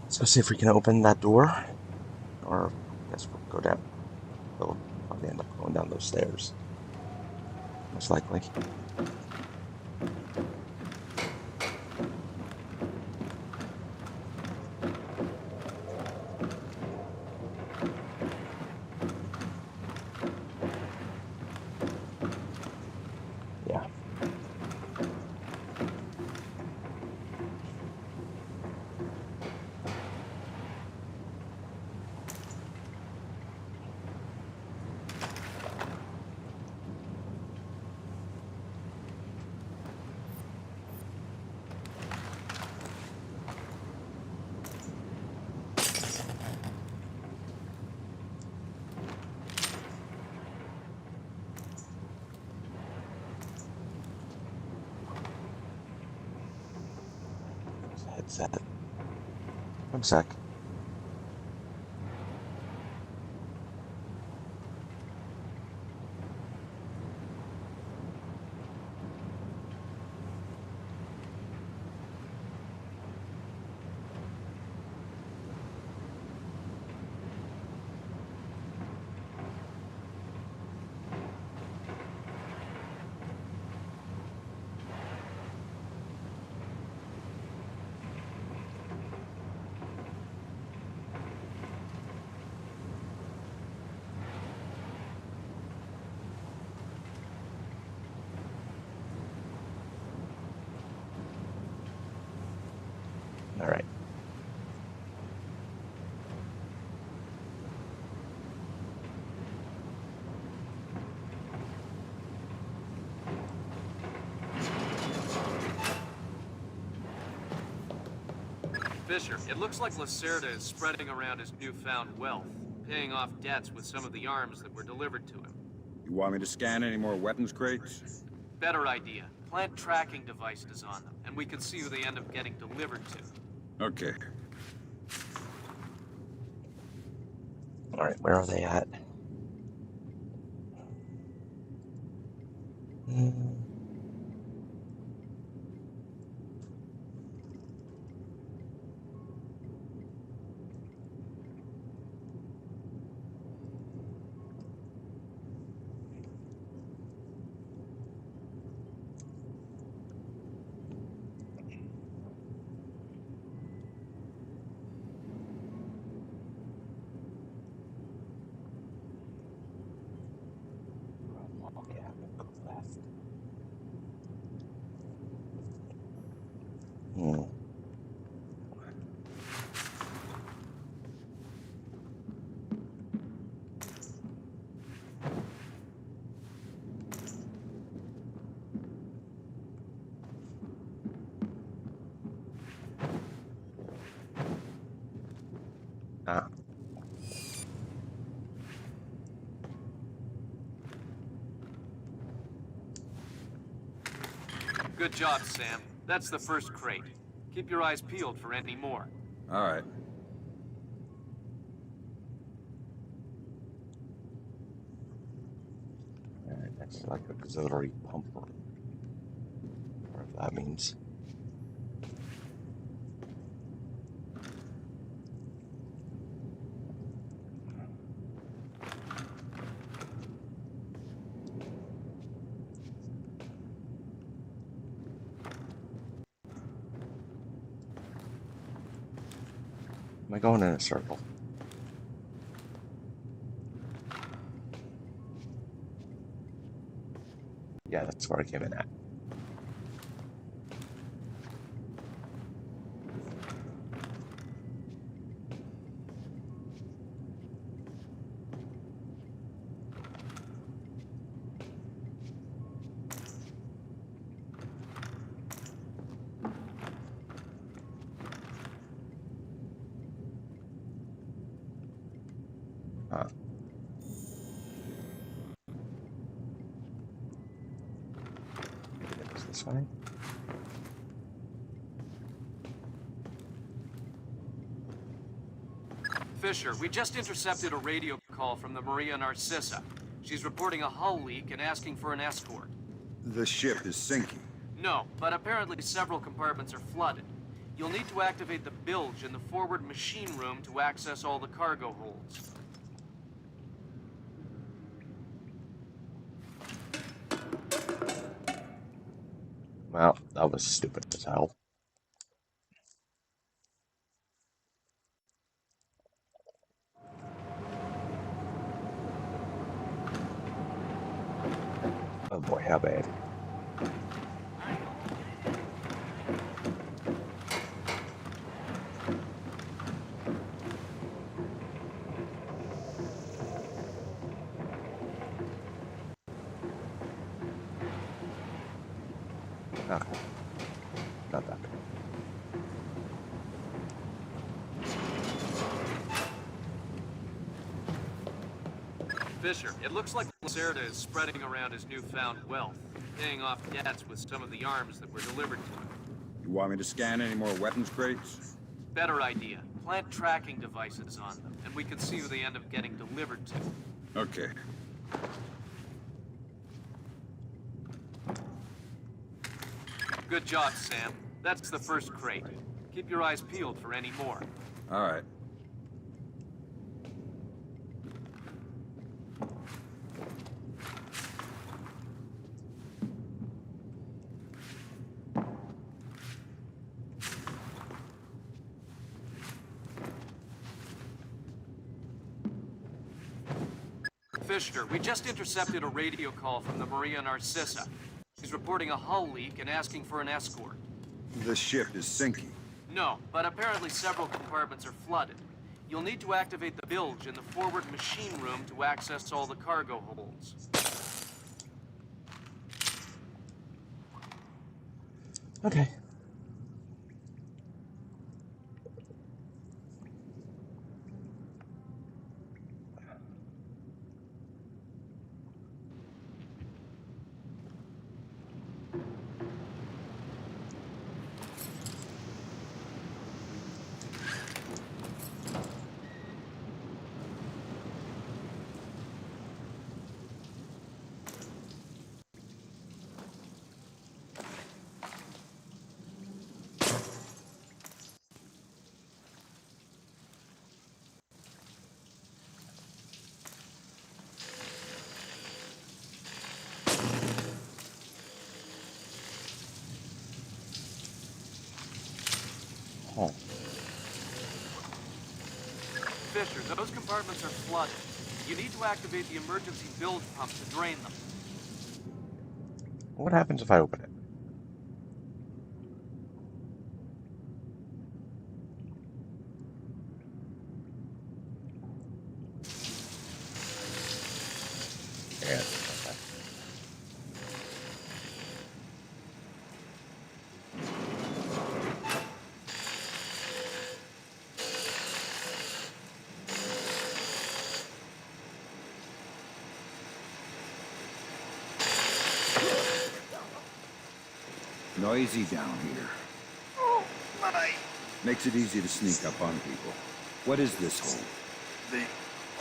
Let's go see if we can open that door. Or I guess we'll go down. We'll probably end up going down those stairs. Most likely. Yeah. Headset. One sec. right. Fisher, it looks like Lacerda is spreading around his newfound wealth, paying off debts with some of the arms that were delivered to him. You want me to scan any more weapons crates? Better idea. Plant tracking devices on them, and we can see who they end up getting delivered to. Okay. All right, where are they at? Okay, I'm gonna go left. Ah. Good job, Sam. That's the first crate. Keep your eyes peeled for any more. All right. Alright, that's like a auxiliary pump room. Whatever that means. Am I going in a circle? Yeah, that's where I came in at. Huh. Maybe it was this way? Fisher, we just intercepted a radio call from the Maria Narcissa. She's reporting a hull leak and asking for an escort. The ship is sinking. No, but apparently several compartments are flooded. You'll need to activate the bilge in the forward machine room to access all the cargo holds. Well, that was stupid as hell. Oh boy, how bad. Okay. Not that bad. Fisher, it looks like Lacerda is spreading around his newfound wealth, paying off debts with some of the arms that were delivered to him. You want me to scan any more weapons crates? Better idea. Plant tracking devices on them, and we can see who they end up getting delivered to. Okay. Good job, Sam. That's the first crate. Keep your eyes peeled for any more. All right. Fisher, we just intercepted a radio call from the Maria Narcissa. She's reporting a hull leak and asking for an escort. The ship is sinking. No, but apparently several compartments are flooded. You'll need to activate the bilge in the forward machine room to access all the cargo holds. Okay. Oh. Fisher, those compartments are flooded. You need to activate the emergency bilge pump to drain them. What happens if I open it? Yeah. Okay. Noisy down here. Oh, my! Makes it easy to sneak up on people. What is this hole? The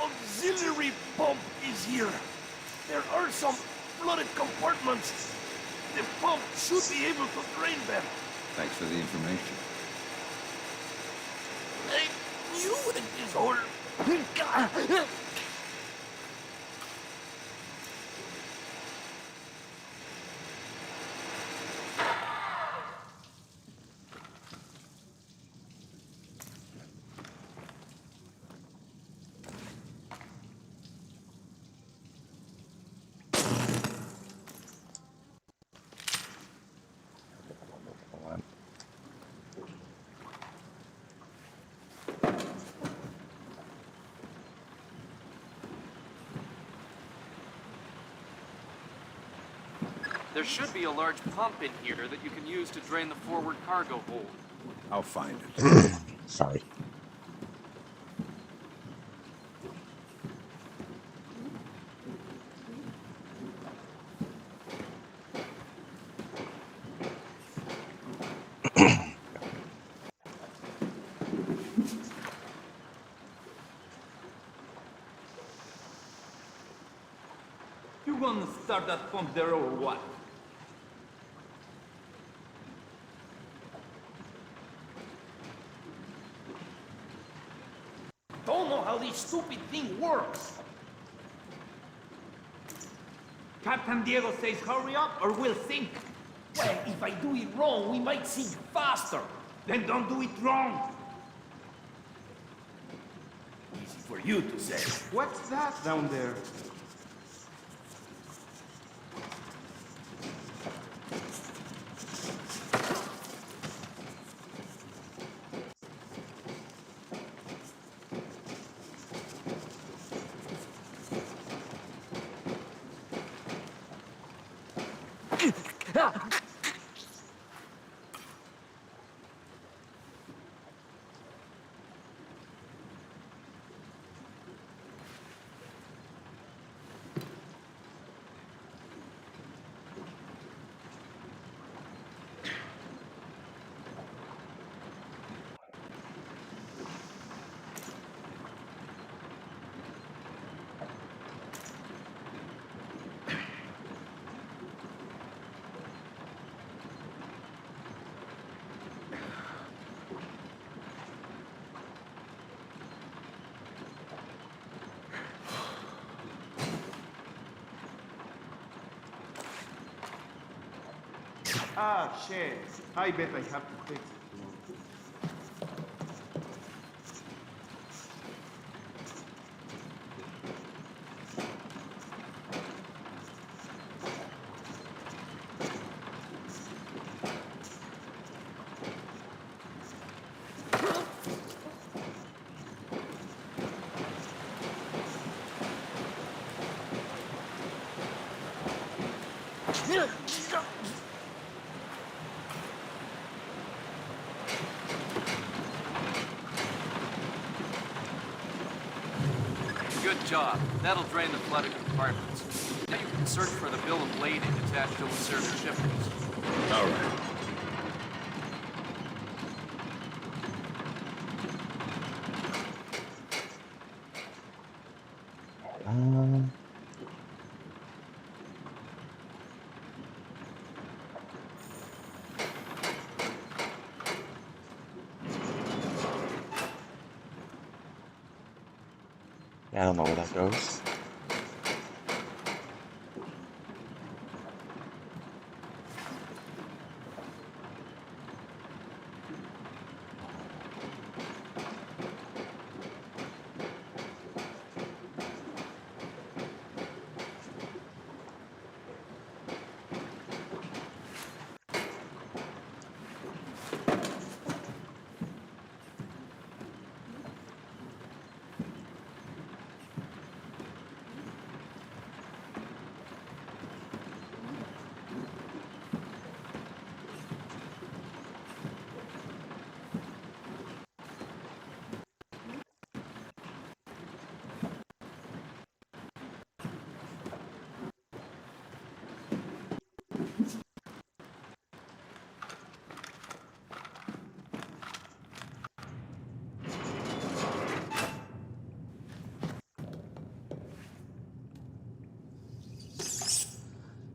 auxiliary pump is here. There are some flooded compartments. The pump should be able to drain them. Thanks for the information. I knew it is all. Hold on. There should be a large pump in here that you can use to drain the forward cargo hold. I'll find it. Sorry. You gonna start that pump there or what? Don't know how this stupid thing works. Captain Diego says hurry up or we'll sink. Well, if I do it wrong, we might sink faster. Then don't do it wrong. Easy for you to say. What's that down there? Ah, shit. I bet I have to fix it. Good job. That'll drain the flooded compartments. Now you can search for the bill of lading attached to Lacerda's shipments. All right. Yeah, I don't know where that goes.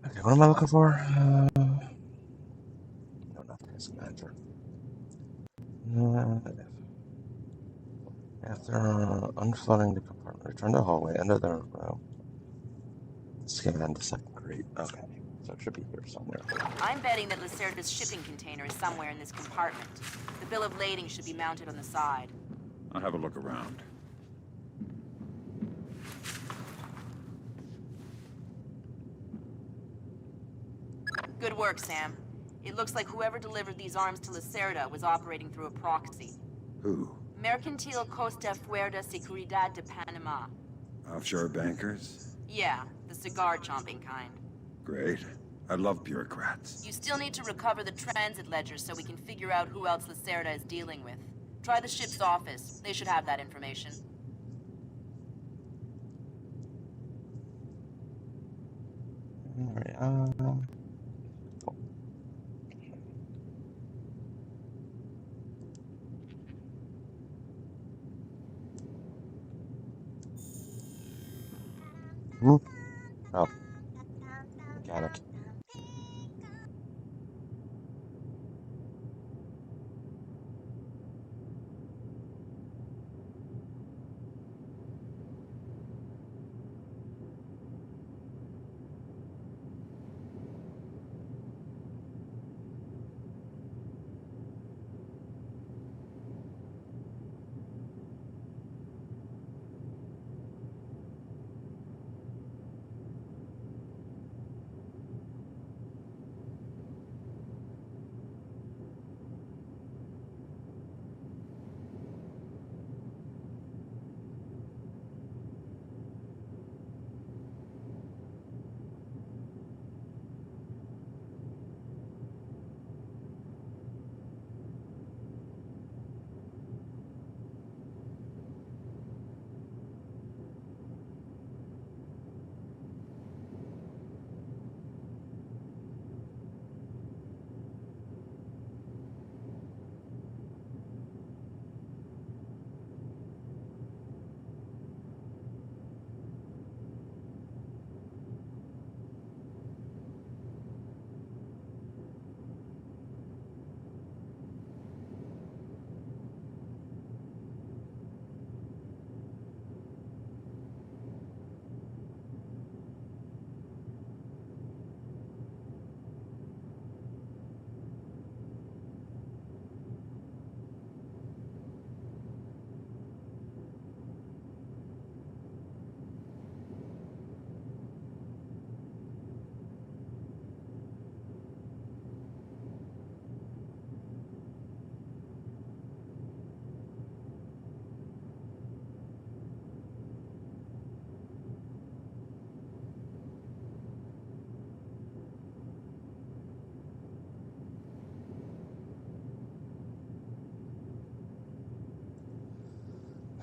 Okay, what am I looking for? No, not the risk manager. After unflooding the compartment, return to the hallway, enter the room. Skim and the second grate. Okay, so it should be here somewhere. I'm betting that Lacerda's shipping container is somewhere in this compartment. The bill of lading should be mounted on the side. I'll have a look around. Good work, Sam. It looks like whoever delivered these arms to Lacerda was operating through a proxy. Who? Mercantil Costa Fuerza Seguridad de Panama. Offshore bankers? Yeah, the cigar-chomping kind. Great. I love bureaucrats. You still need to recover the transit ledger so we can figure out who else Lacerda is dealing with. Try the ship's office. They should have that information. Alright, Whoop. Oh. Mechanic.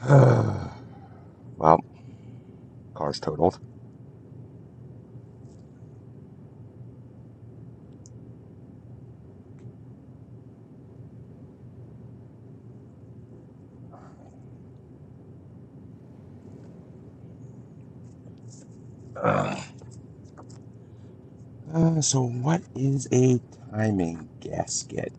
Well, car's totaled. So what is a timing gasket?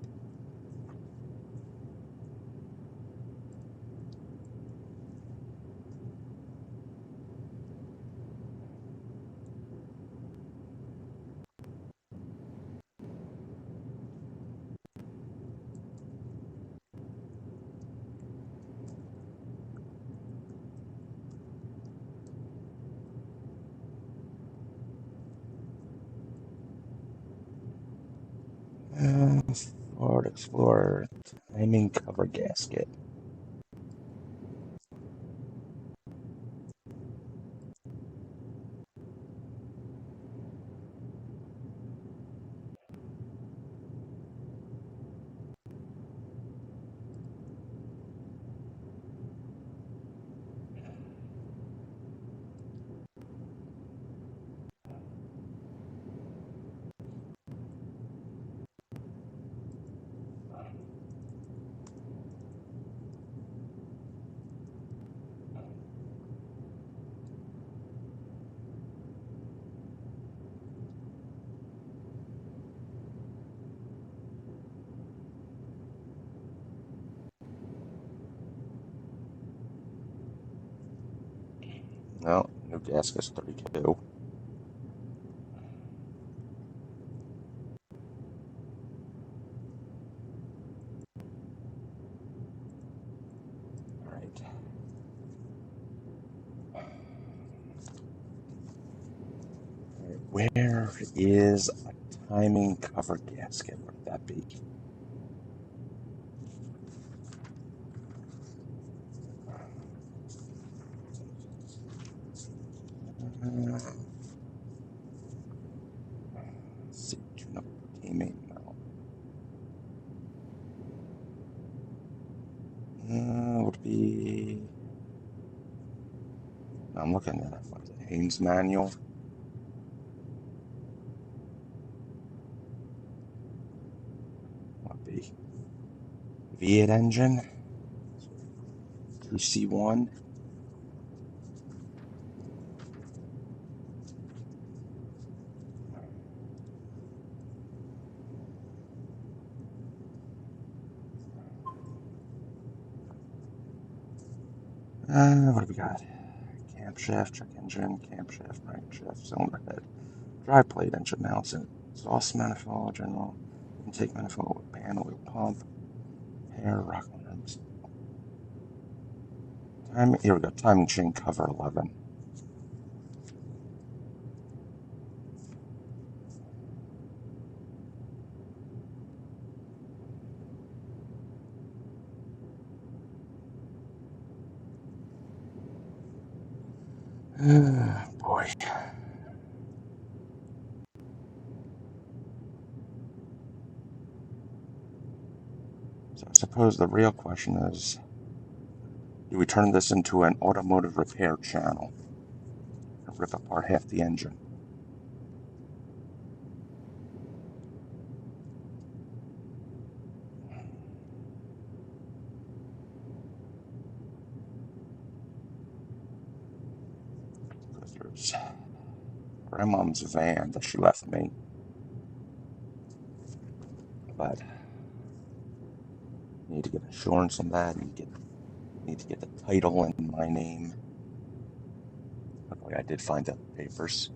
Ford Explorer timing cover gasket. No, new gasket's 32. All right. Where is a timing cover gasket? What would that be? Let's see, tune up teammate. No. Would be. No, I'm looking at what is it, Haynes manual. What would be V8 engine, 2C1. What do we got? Camshaft, check engine, camshaft, crankshaft, cylinder head, drive plate, engine mounts, and exhaust manifold, general intake manifold, pan oil pump, hair, rock arms. Here we go. Timing chain cover 11. Boy. So I suppose the real question is, do we turn this into an automotive repair channel and rip apart half the engine? Because there's grandmom's van that she left me, but I need to get insurance on that. Need to get the title in my name. Luckily, I did find the papers.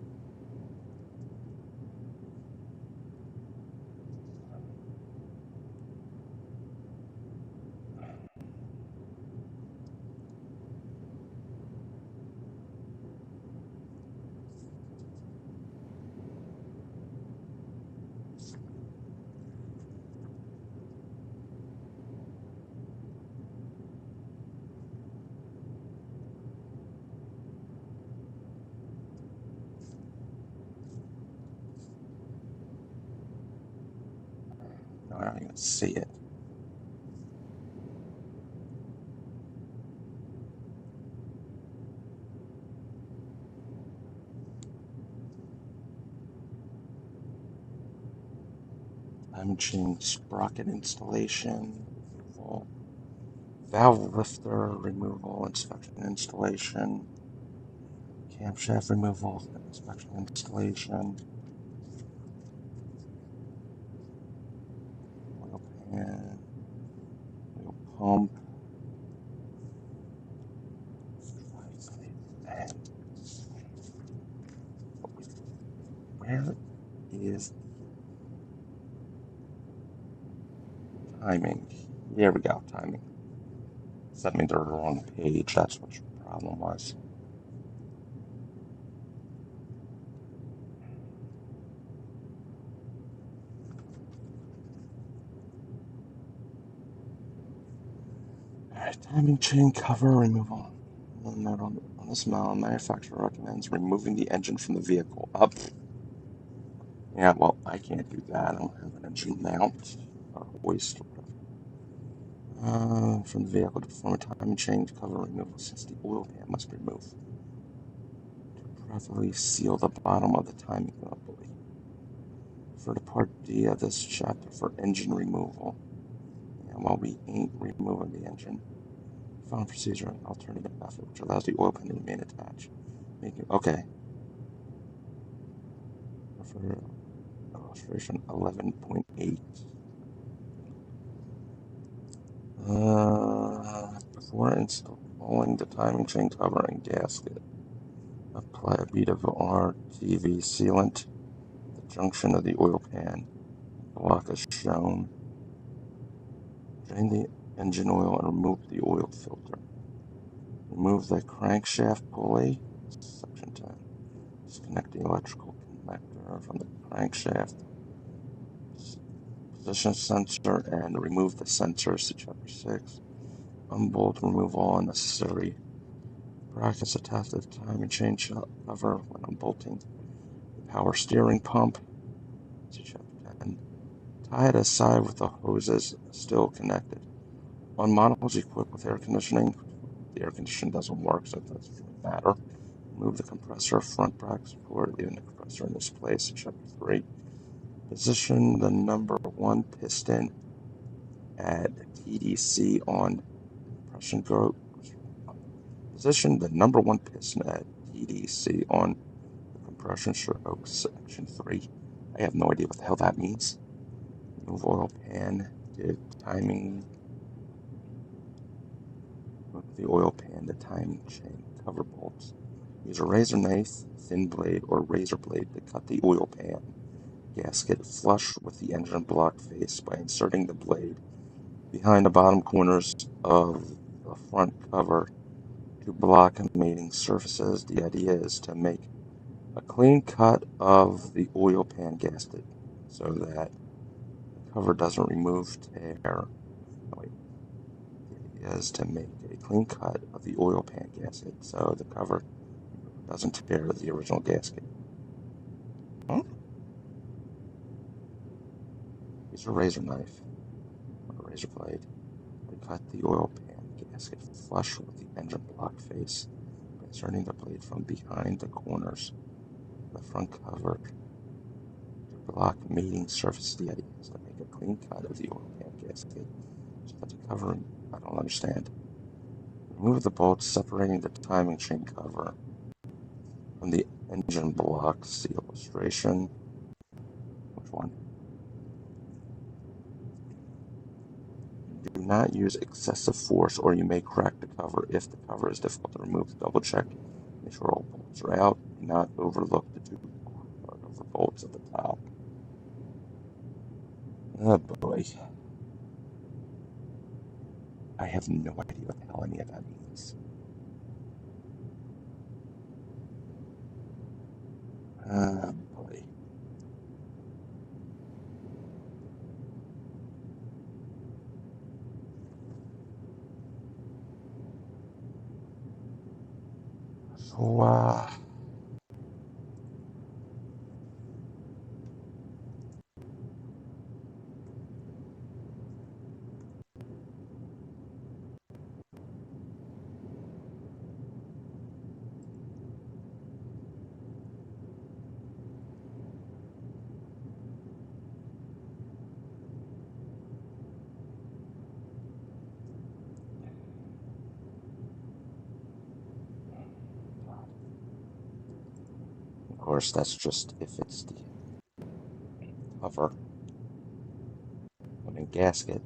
No, I don't even see it. Time chain sprocket installation, removal, valve lifter removal, inspection installation, camshaft removal, inspection installation, oil pan, oil pump, and where is timing? Here we go, timing. Sent me to the wrong page, that's what your problem was. Alright, timing chain cover removal. Note on this model, manufacturer recommends removing the engine from the vehicle. Up. Yeah, well, I can't do that. I don't have an engine mount or hoist or whatever. From the vehicle to perform a timing chain cover removal since the oil pan must be removed to properly seal the bottom of the timing buoy. For the part D of this chapter for engine removal. And while we ain't removing the engine, found procedure an alternative method which allows the oil pan to remain attached. Okay. For illustration 11.8. Before installing the timing chain cover and gasket, apply a bead of RTV sealant at the junction of the oil pan block as shown. Drain the engine oil and remove the oil filter. Remove the crankshaft pulley, section 10. Disconnect the electrical connector from the crankshaft. Position sensor and remove the sensors to chapter 6. Unbolt, remove all unnecessary brackets attached to the timing chain cover when unbolting the power steering pump to chapter 10. Tie it aside with the hoses still connected. On models equipped with air conditioning, the air conditioning doesn't work, so it doesn't really matter. Remove the compressor front bracket support, leaving the compressor in its place. Chapter 3. Position the number 1 piston at TDC on compression group. Position the number 1 piston at TDC on the compression stroke. Section 3. I have no idea what the hell that means. Remove oil pan, the timing. Move the oil pan, the timing chain cover bolts. Use a razor knife, thin blade, or razor blade to cut the oil pan gasket flush with the engine block face by inserting the blade behind the bottom corners of the front cover to block mating surfaces. The idea is to make a clean cut of the oil pan gasket so that the cover doesn't remove tear. The idea is to make a clean cut of the oil pan gasket so the cover doesn't tear the original gasket. Use a razor knife or a razor blade to cut the oil pan gasket flush with the engine block face by inserting the blade from behind the corners of the front cover to block mating surface. The idea is to make a clean cut of the oil pan gasket so that the cover, I don't understand. Remove the bolts separating the timing chain cover from the engine block. See illustration. Which one? Do not use excessive force or you may crack the cover. If the cover is difficult to remove, double check. Make sure all bolts are out. Do not overlook the 2 over bolts at the top. Oh boy. I have no idea what the hell any of that means. Oh boy. So, course, that's just if it's the cover on a gasket.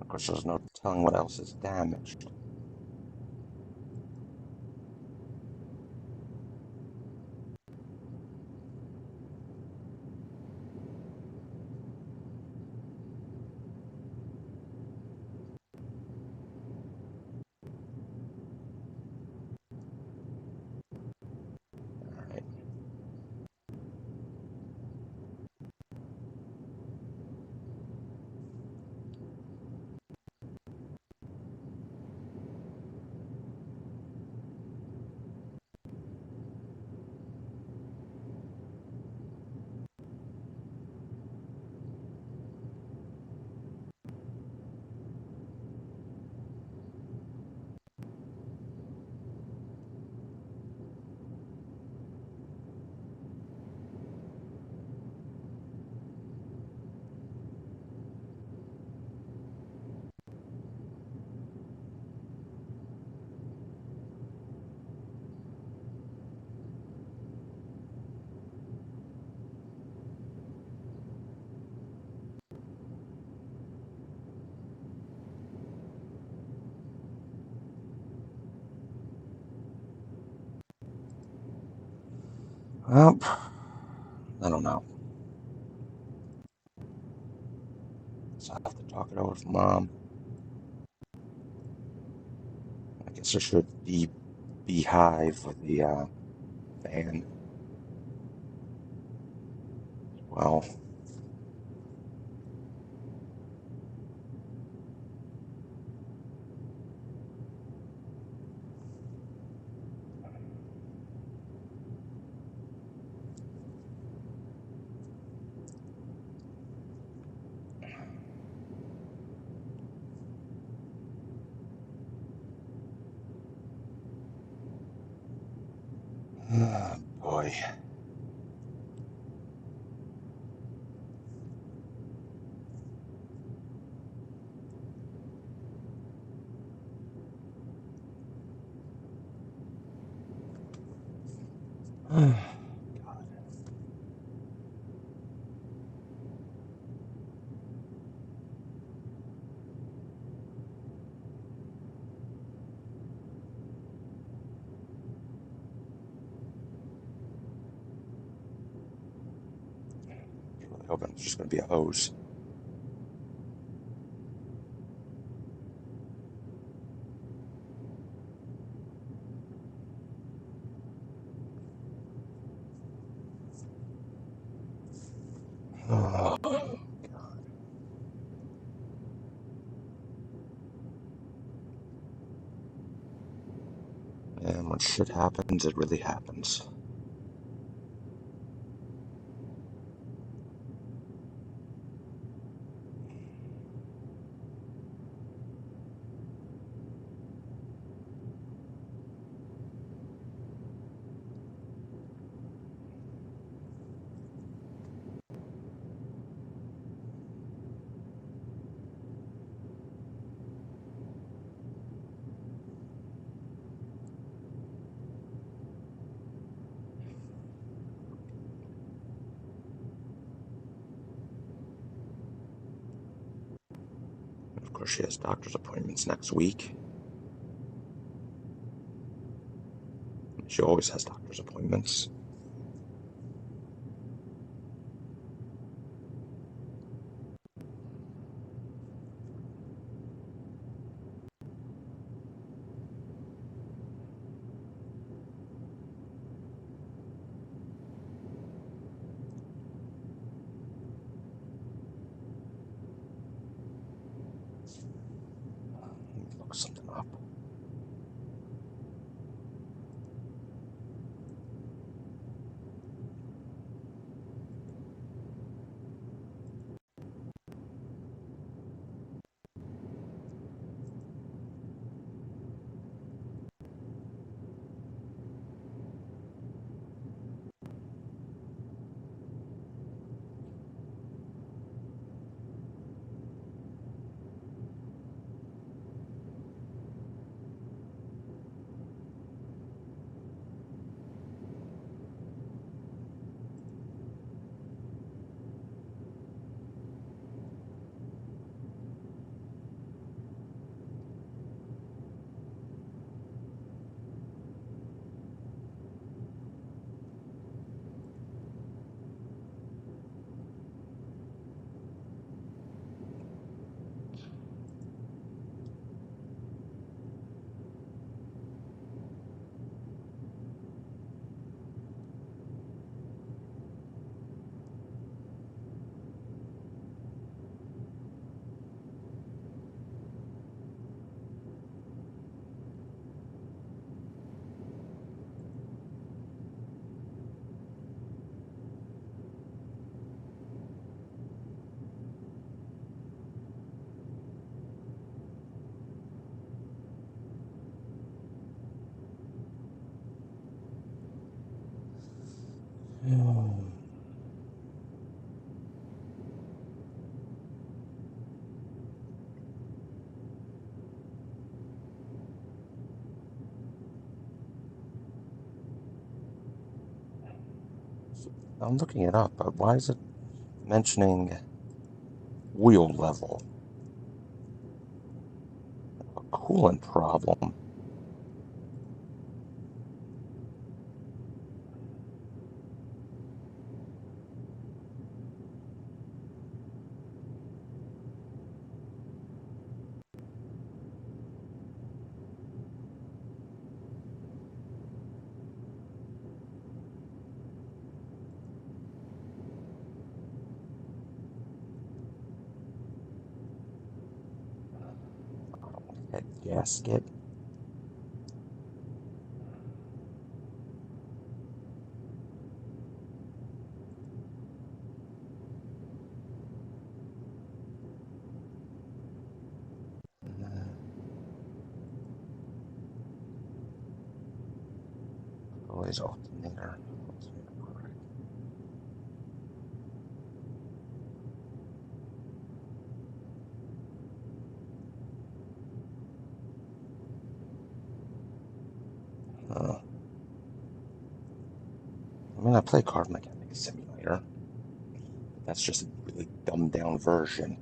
Of course, there's no telling what else is damaged. Alright. Well, I don't know. So I have to talk it over with Mom. I guess I should be beehive with the van. Well, oh boy. Really hoping it's just going to be a hose. Oh, and when shit happens, it really happens. course, she has doctor's appointments next week. She always has doctor's appointments. Let me look something up. I'm looking it up, but why is it mentioning oil level? A coolant problem. Head gasket. Always alternator. Alternator, correct. I mean, I play Card Mechanic Simulator, but that's just a really dumbed down version.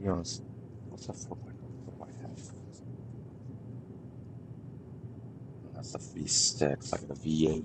Videos. What's a 4.0? What do I have? That's a V6. I got a V8.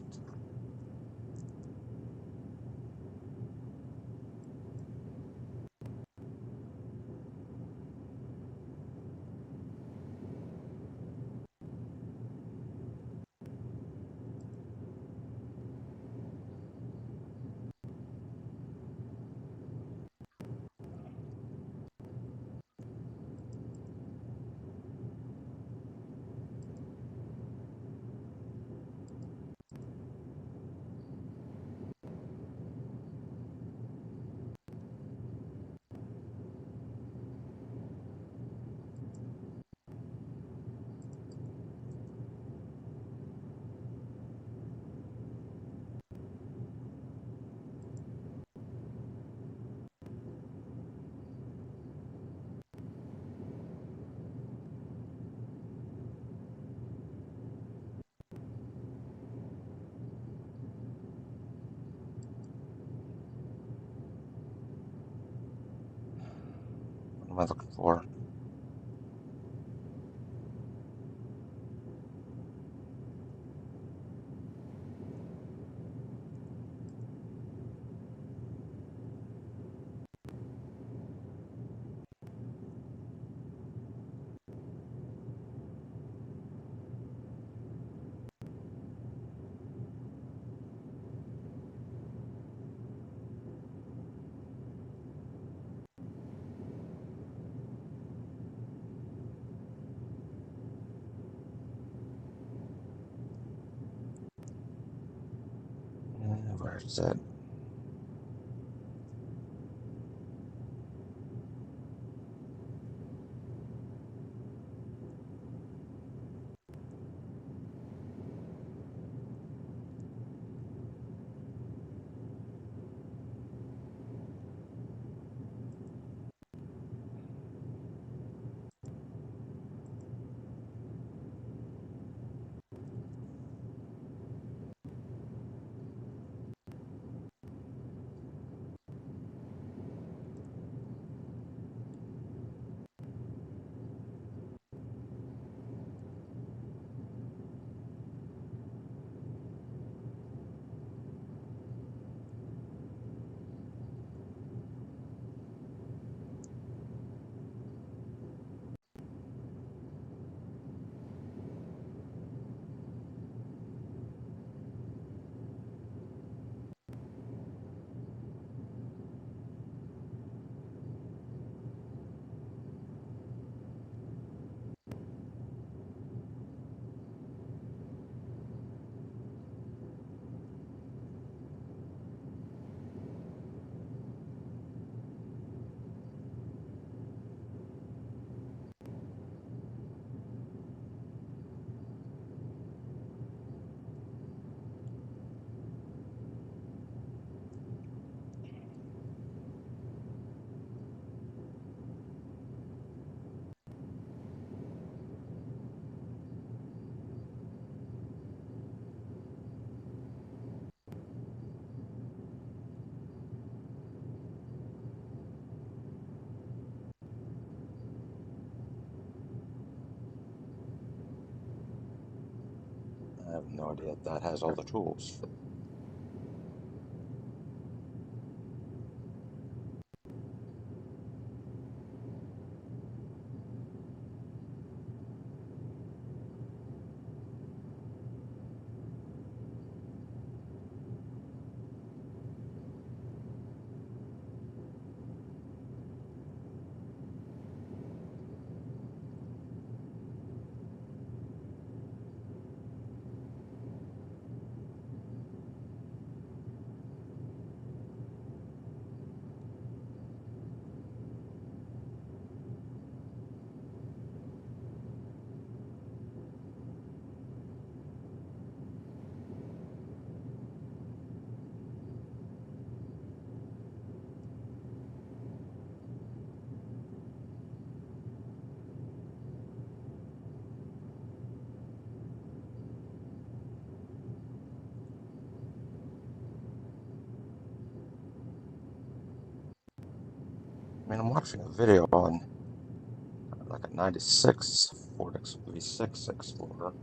am I looking for? Where is it? I have no idea if that has all the tools. I mean, I'm watching a video on like a 96 Ford V6 Explorer.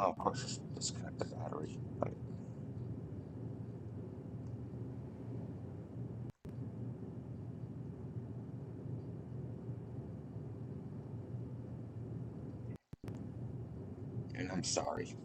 Oh, of course, just disconnect the battery. And I'm sorry.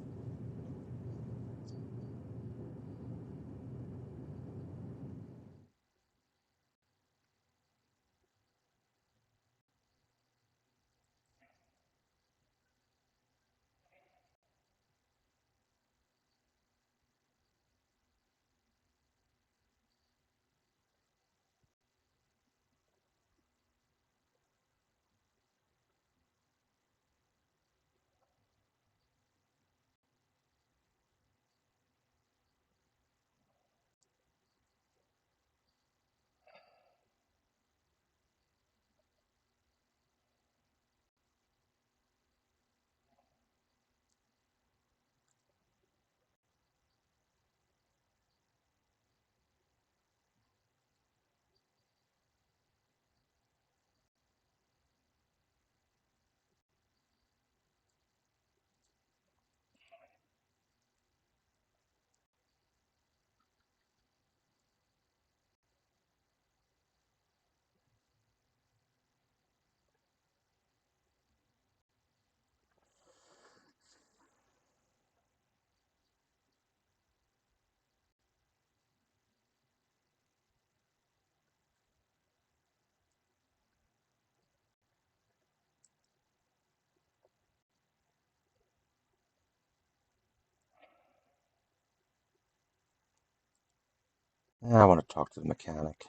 I want to talk to the mechanic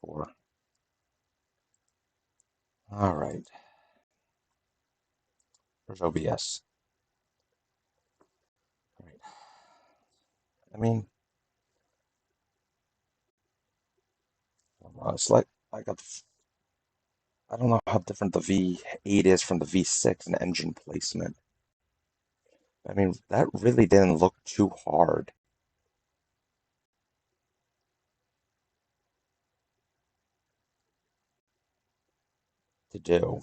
for. All right. Where's OBS? All right. I mean, it's like I got. I don't know how different the V8 is from the V6 in engine placement. I mean, that really didn't look too hard to do.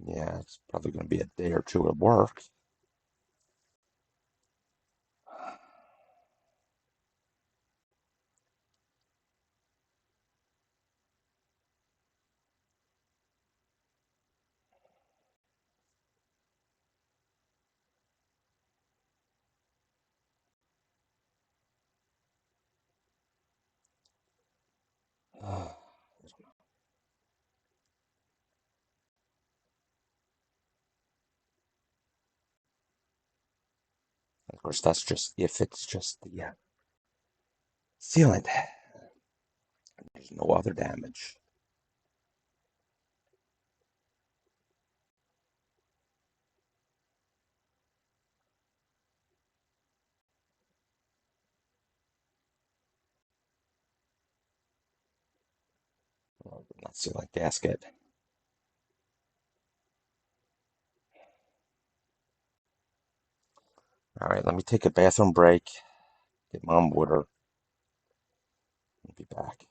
Yeah, it's probably going to be a day or two of work. Of course, that's just if it's just the sealant. There's no other damage. Well, not sealant gasket. All right, let me take a bathroom break. Get mom water. I'll be back.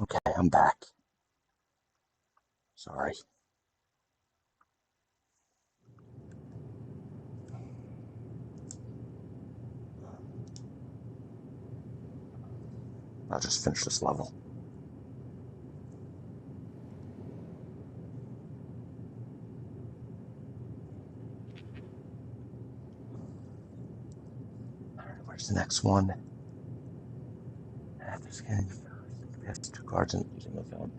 Okay, I'm back. Sorry. I'll just finish this level. Alright, where's the next one? After scanning pass 2 cards and using the film.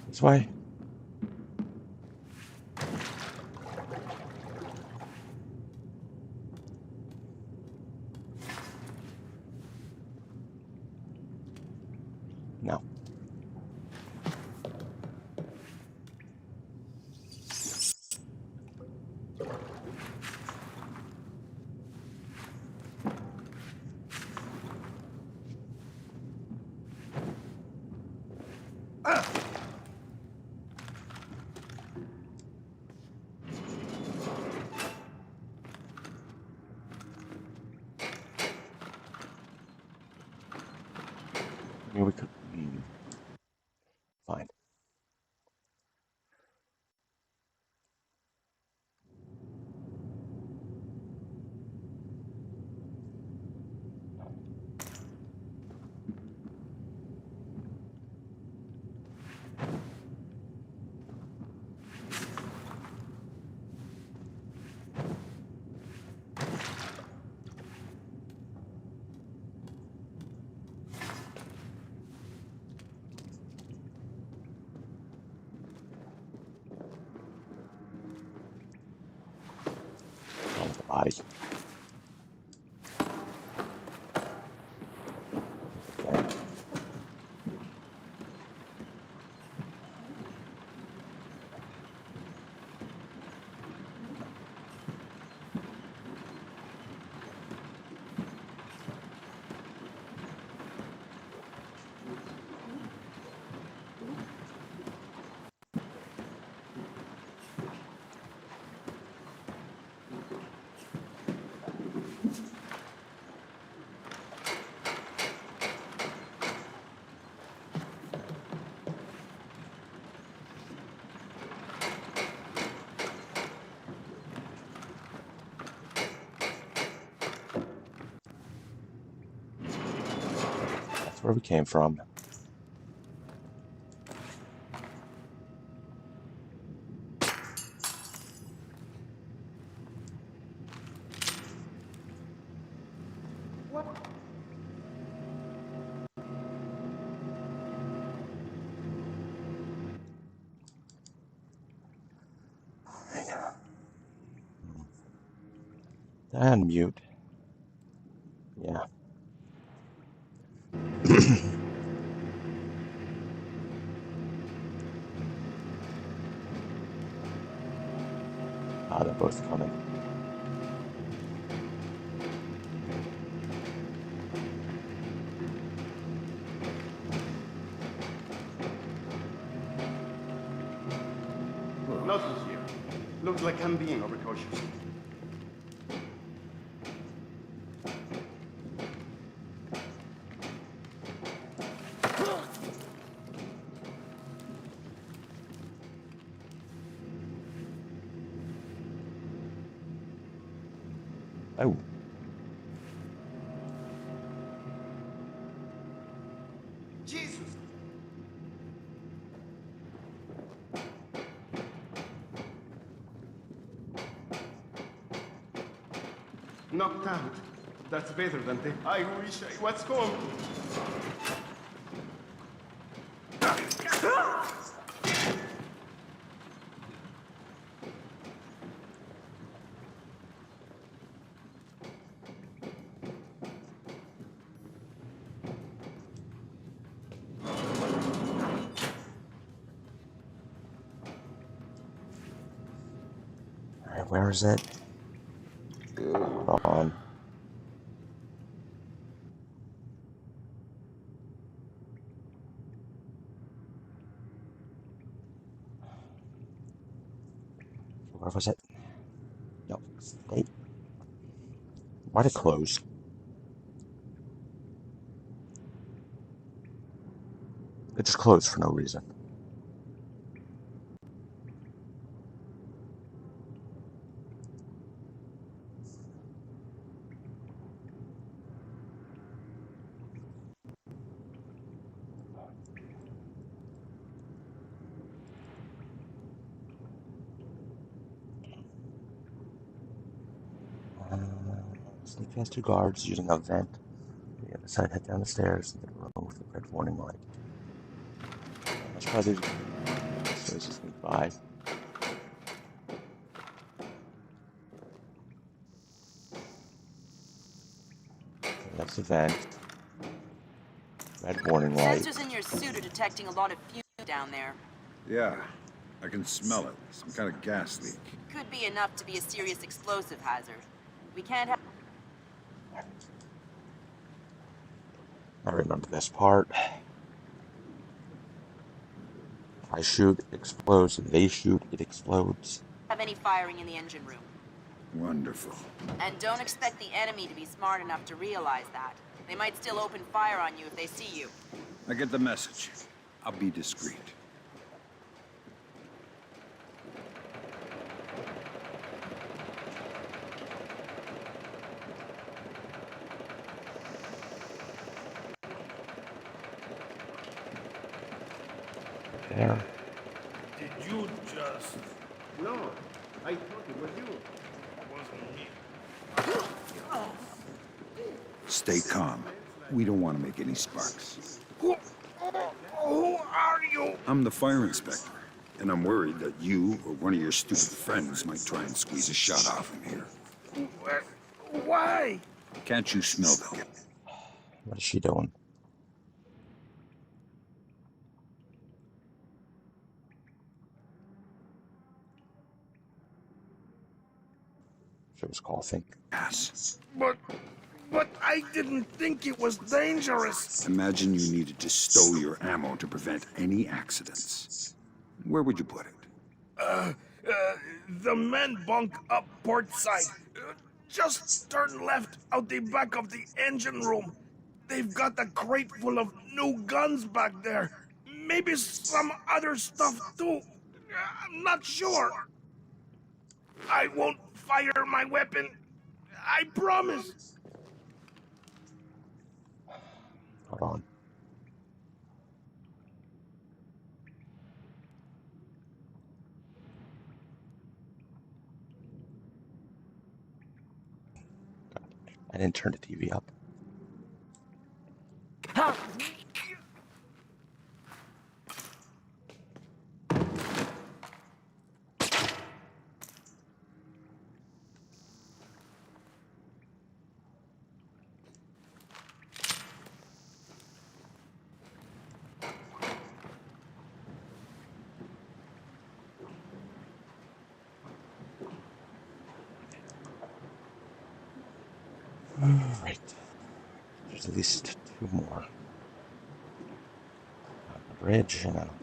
This way? No. Maybe we could. Fine. Oh, the body. Okay. That's where we came from. And mute. Yeah. Ah, they're both coming. Nothing here. Looks like I'm being overcautious. Oh. Jesus! Knocked out. That's better than the... I wish I was home. Alright, where is it? Hold on. Where was it? No, stay. Why'd it close? It just closed for no reason. Sneak past 2 guards using a vent. The other side, head down the stairs into the room with the red warning light. I'm surprised there's stairs to sneak by. That's the vent. Red warning light. Sensors in your suit are detecting a lot of fumes down there. Yeah, I can smell it. Some kind of gas leak. Could be enough to be a serious explosive hazard. We can't have... I remember this part. I shoot, it explodes. They shoot, it explodes. have any firing in the engine room. Wonderful. And don't expect the enemy to be smart enough to realize that. They might still open fire on you if they see you. I get the message. I'll be discreet. There. Did you just... No, I thought it was you. It wasn't me. Stay calm. We don't want to make any sparks. Who are you? I'm the fire inspector, and I'm worried that you or one of your stupid friends might try and squeeze a shot off him here. Why? Can't you smell them? What is she doing? She was coughing. Yes. But I didn't think it was dangerous. Imagine you needed to stow your ammo to prevent any accidents. Where would you put it? The men bunk up port side. Just turn left out the back of the engine room. They've got a crate full of new guns back there. Maybe some other stuff too. I'm not sure. I won't fire my weapon. I promise. Hold on. I didn't turn the TV up. Right. There's at least 2 more. On the bridge and on the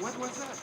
What was that?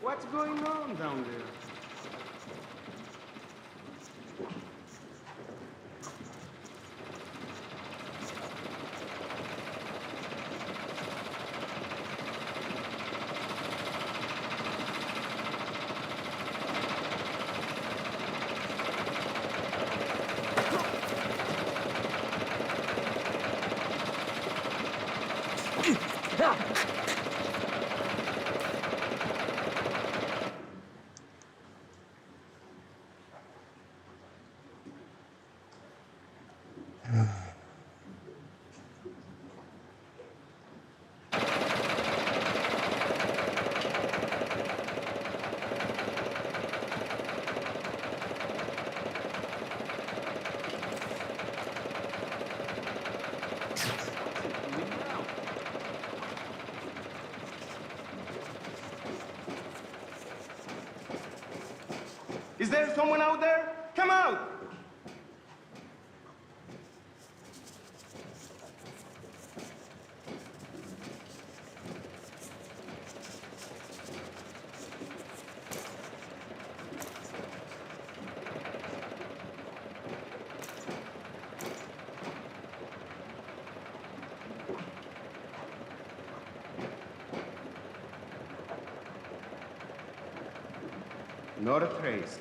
What's going on down there? Is there someone out there? Come out! Not a trace.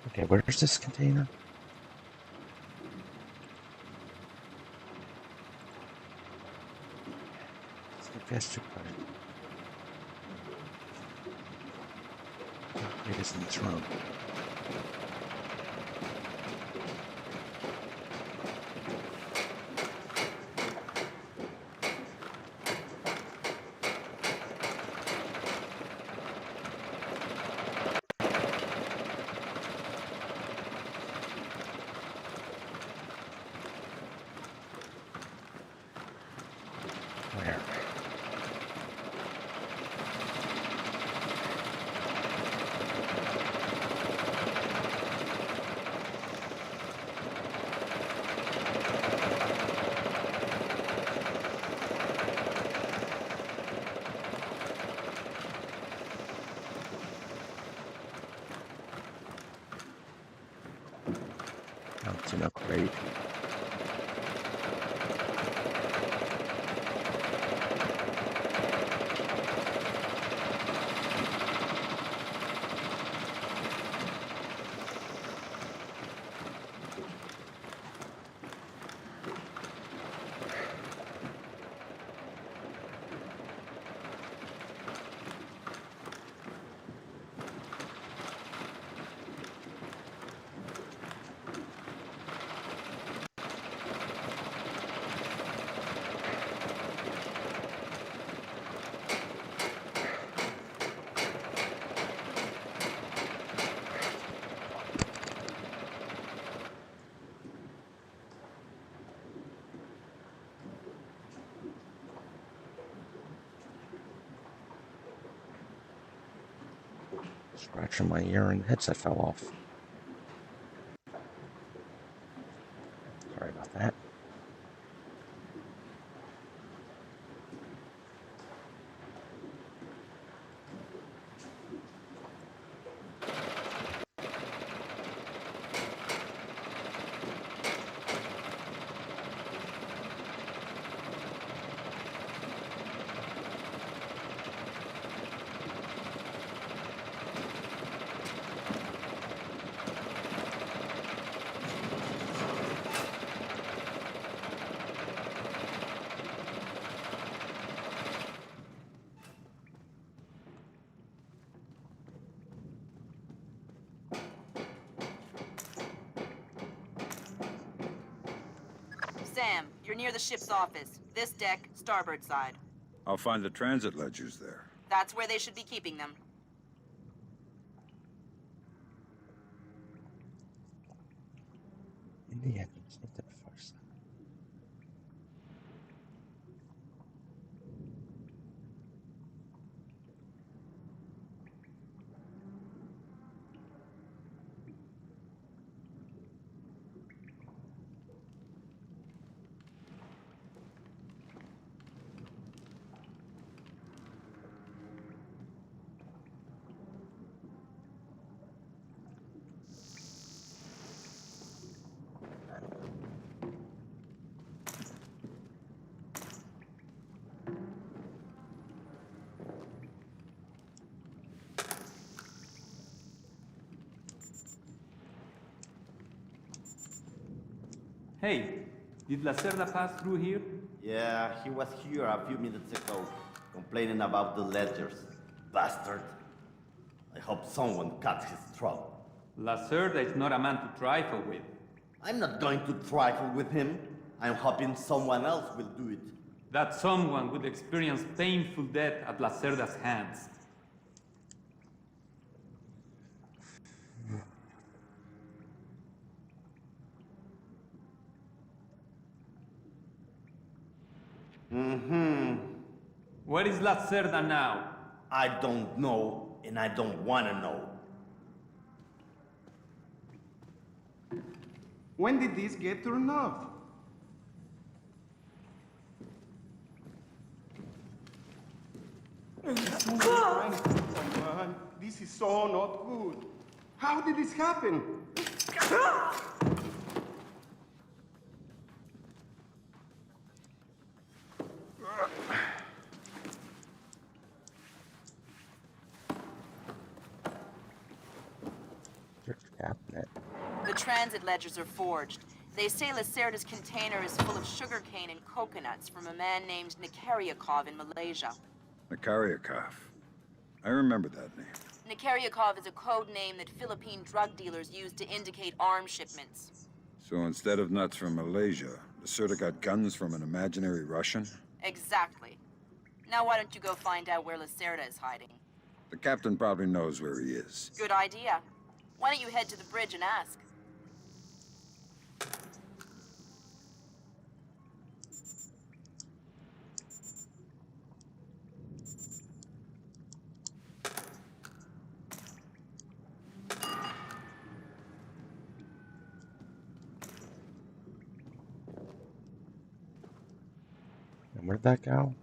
Okay, where's this container? Suggestion card. It is in this room. Where? Oh, it's in a crate. Scratching my ear and the headset fell off. Sorry about that. Sam, you're near the ship's office. This deck, starboard side. I'll find the transit ledgers there. That's where they should be keeping them. In the end, it's not that first. Hey, did Lacerda pass through here? Yeah, he was here a few minutes ago, complaining about the ledgers. Bastard. I hope someone cuts his throat. Lacerda is not a man to trifle with. I'm not going to trifle with him. I'm hoping someone else will do it. That someone would experience painful death at Lacerda's hands. Where is Lacerda now? I don't know, and I don't want to know. When did this get turned off? Someone. This is so not good. How did this happen? The transit ledgers are forged. They say Lacerda's container is full of sugarcane and coconuts from a man named Nikariakov in Malaysia. Nikariakov. I remember that name. Nikariakov is a code name that Philippine drug dealers use to indicate arms shipments. So instead of nuts from Malaysia, Lacerda got guns from an imaginary Russian? Exactly. Now why don't you go find out where Lacerda is hiding? The captain probably knows where he is. Good idea. Why don't you head to the bridge and ask? And where'd that go?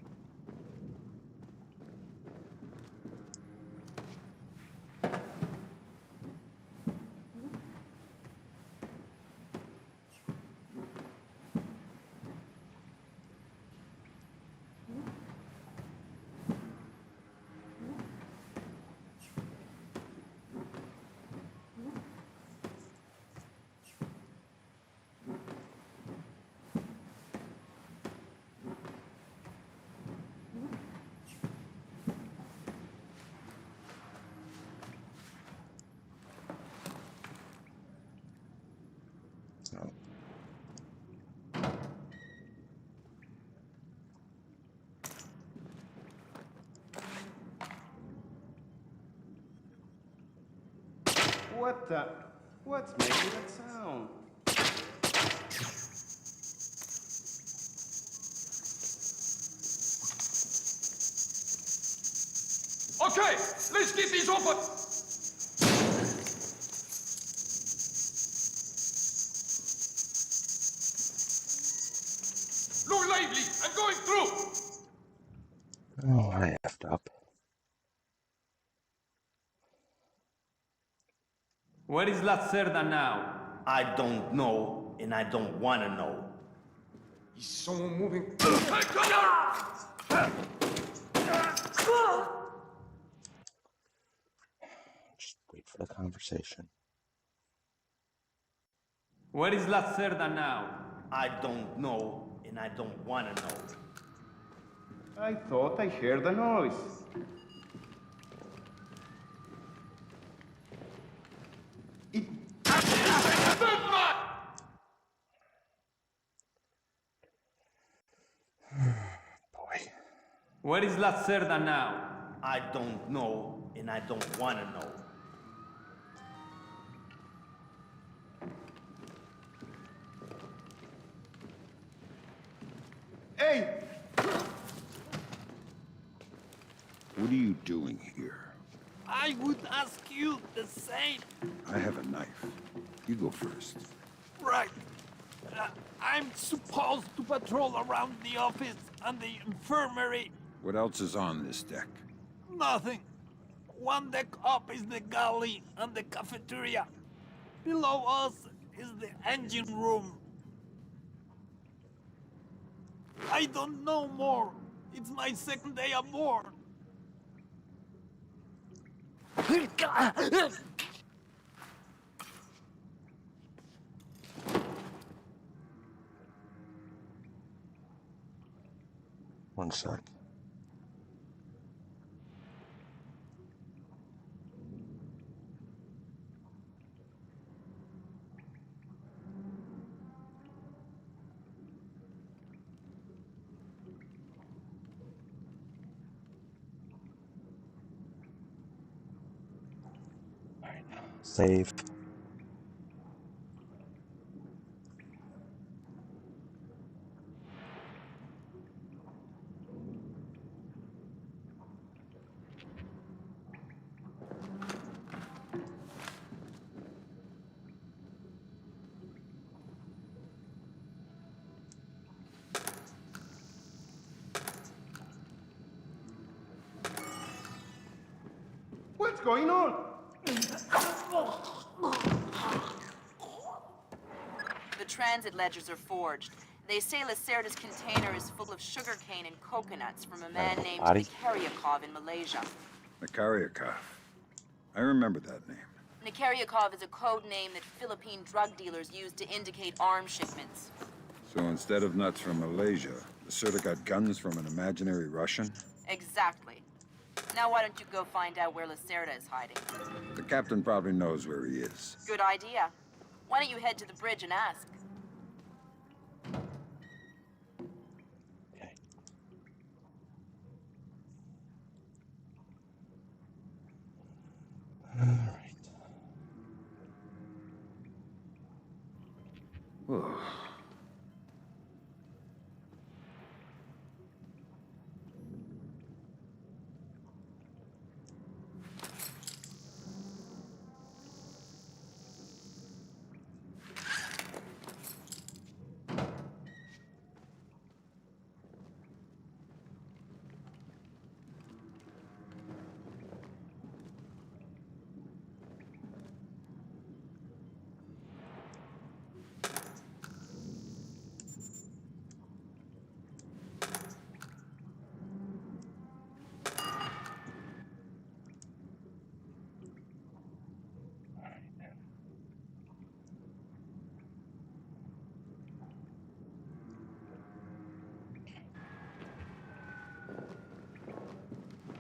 What the? What's making that sound? Okay, let's get these open! Look lively! I'm going through! Oh, I effed up. Where is Lacerda now? I don't know, and I don't want to know. Is someone moving? Hey, cover! Just wait for the conversation. Where is Lacerda now? I don't know, and I don't want to know. I thought I heard a noise. Boy. Where is Lacerda now? I don't know, and I don't want to know. Hey! What are you doing here? I would ask you the same. I have a knife. You go first. Right. I'm supposed to patrol around the office and the infirmary. What else is on this deck? Nothing. One deck up is the galley and the cafeteria. Below us is the engine room. I don't know more. It's my second day aboard. 1 sec. Save. What's going on? The transit ledgers are forged. They say Lacerda's container is full of sugarcane and coconuts from a man named Body? Nikaryakov in Malaysia. Makaryakov. I remember that name. Nikaryakov is a code name that Philippine drug dealers use to indicate arms shipments. So instead of nuts from Malaysia, Lacerda got guns from an imaginary Russian? Exactly. Now why don't you go find out where Lacerda is hiding? The captain probably knows where he is. Good idea. Why don't you head to the bridge and ask? Okay. Alright. Whoa.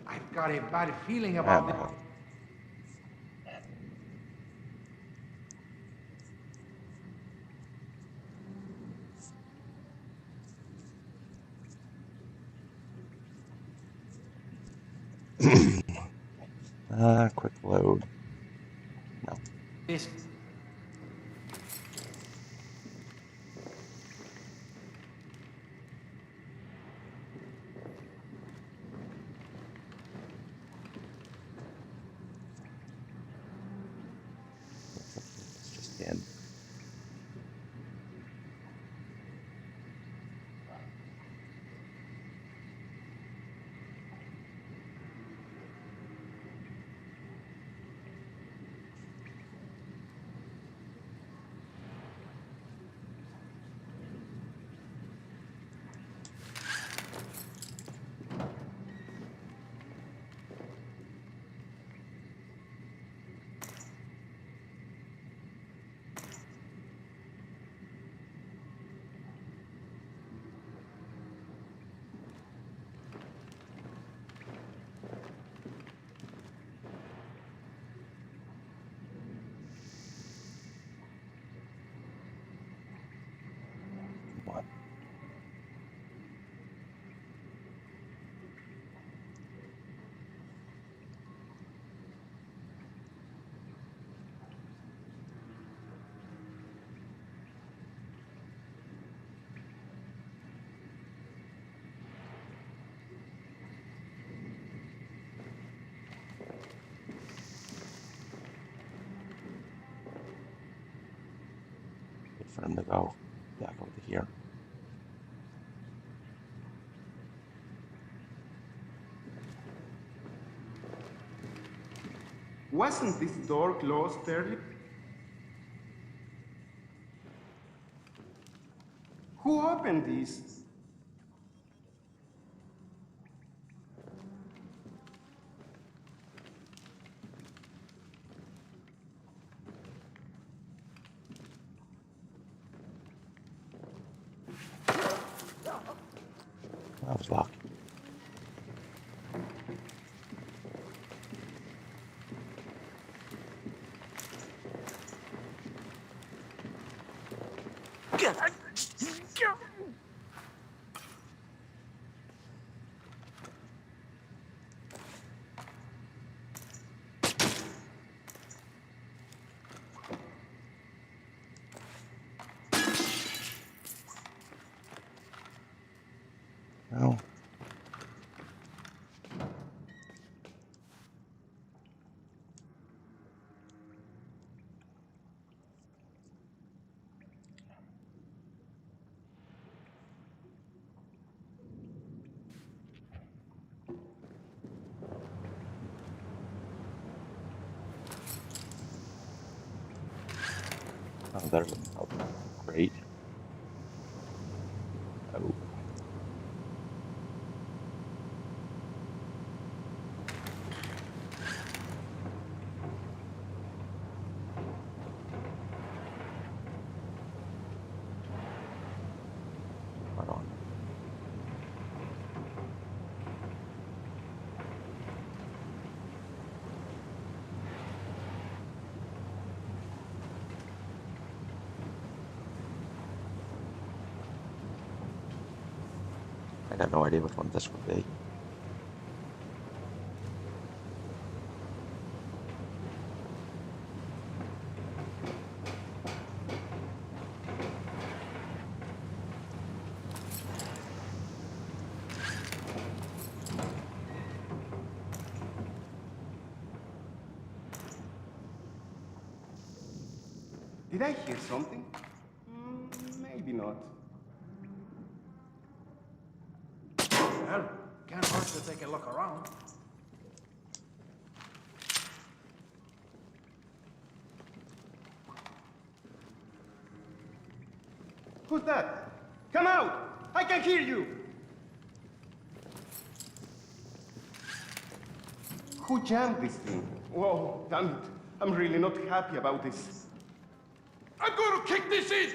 I've got a bad feeling about Ammo. Quick load. No. this. It's just in. What? Wait for him to go back over here. Wasn't this door closed earlier? Who opened this? That was locked. Well, oh, there's another crate. Oh. Hold on. I got no idea which one this would be. Did I hear something? Maybe not. Well, can't hurt to take a look around. Who's that? Come out! I can hear you! Who jammed this thing? Whoa, damn it. I'm really not happy about this. I'm gonna kick this in!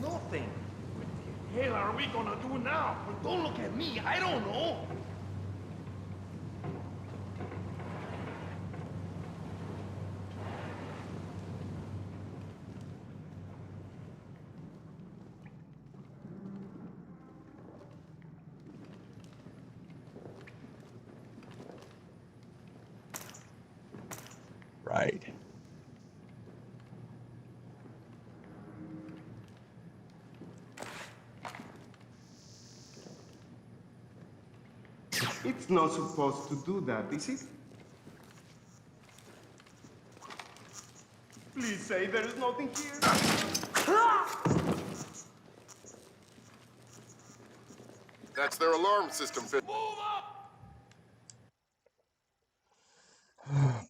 Nothing. What the hell are we gonna do now? Well, don't look at me, I don't know. Right. It's not supposed to do that, is it? Please say there is nothing here. That's their alarm system. Move up!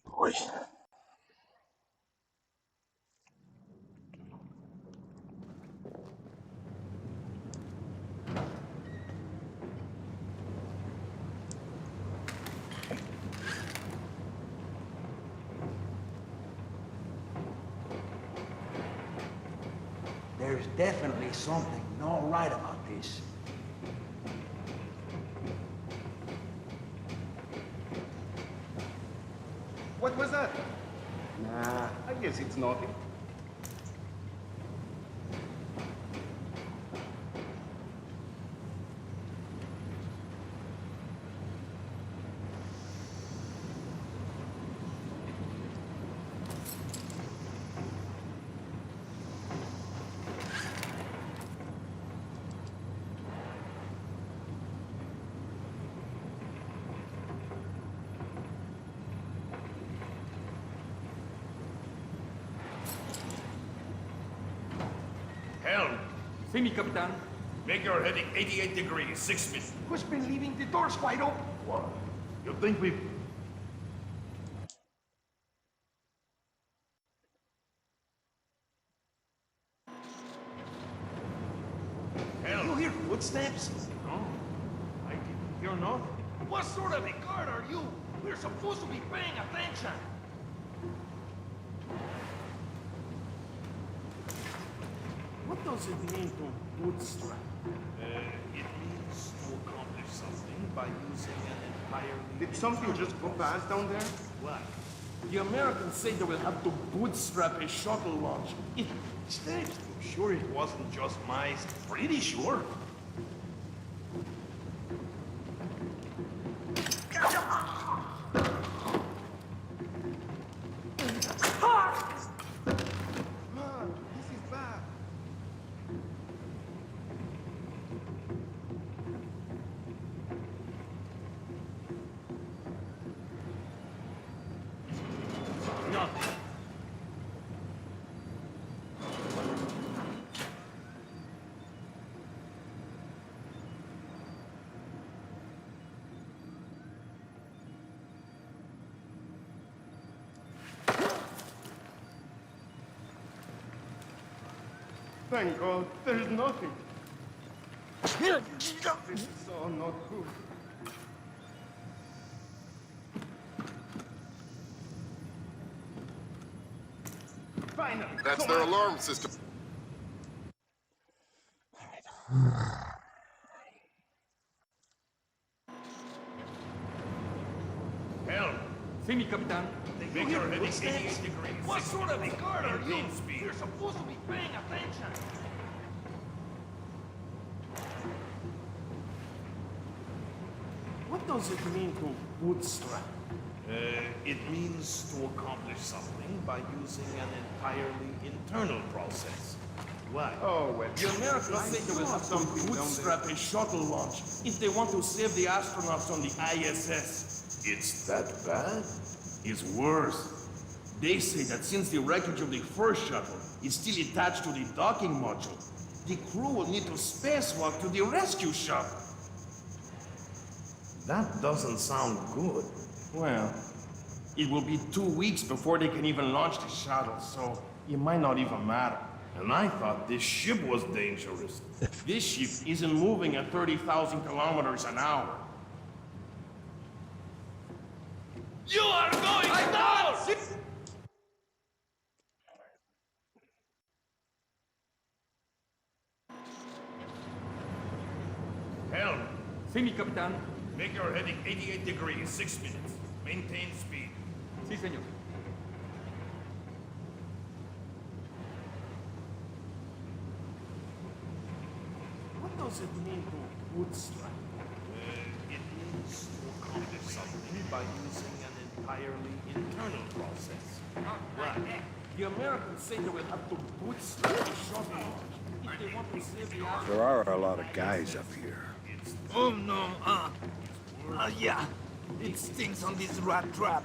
Boy. There's definitely something not right about this. What was that? Nah, I guess it's nothing. Helm! See me, Capitan? Make your heading 88 degrees, 6 minutes. Who's been leaving the doors wide open? What? You think we've... Helm! You hear footsteps? No. I didn't hear nothing. What sort of a guard are you? We're supposed to be paying attention. What does it mean to bootstrap? It means to accomplish something by using an entirely... Did something just go past down there? What? The Americans say they will have to bootstrap a shuttle launch. I'm sure it wasn't just mice. Pretty sure. Thank God, there's nothing. This is all not good. Finally, That's their alarm system. Hell, see me, Capitan. Make your heading 88 degrees. What sort of guard are you? Speed. You're supposed to be paying attention. What does it mean to bootstrap? It means to accomplish something by using an entirely internal process. Why? Oh, well. The Americans say they will have to bootstrap a shuttle launch if they want to save the astronauts on the ISS. It's that bad? It's worse. They say that since the wreckage of the first shuttle is still attached to the docking module, the crew will need to spacewalk to the rescue shuttle. That doesn't sound good. Well, it will be 2 weeks before they can even launch the shuttle, so it might not even matter. And I thought this ship was dangerous. This ship isn't moving at 30,000 kilometers an hour. You are going down! Hell, see me, Capitan. Make your heading 88 degrees, 6 minutes. Maintain speed. Sí, señor. What does it mean to bootstrap? It means to accomplish something by using an entirely internal process. Right. The Americans say they will have to bootstrap a shuttle launch if they want to save the astronauts. There are a lot of guys up here. Oh no, yeah. It stinks on this rat trap.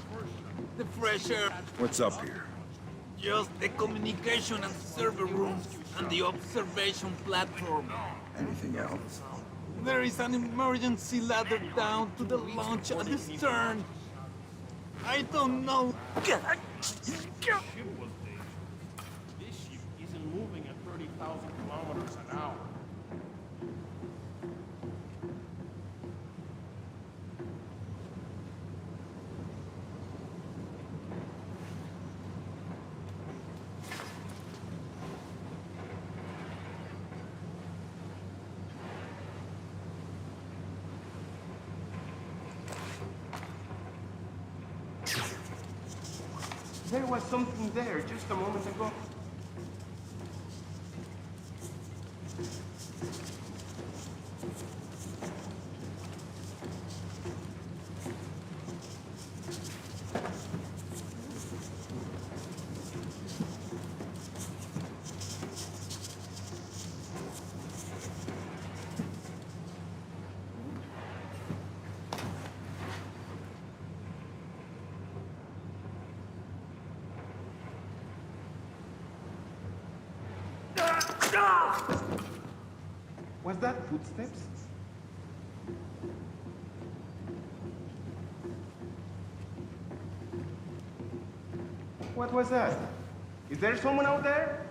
The fresh air, What's up here? just the communication and server rooms and the observation platform. Anything else? There is an emergency ladder down to the launch at the stern. I don't know. Ship was dangerous. This ship isn't moving at 30,000 kilometers an hour. There was something there just a moment ago. Was that footsteps? What was that? Is there someone out there?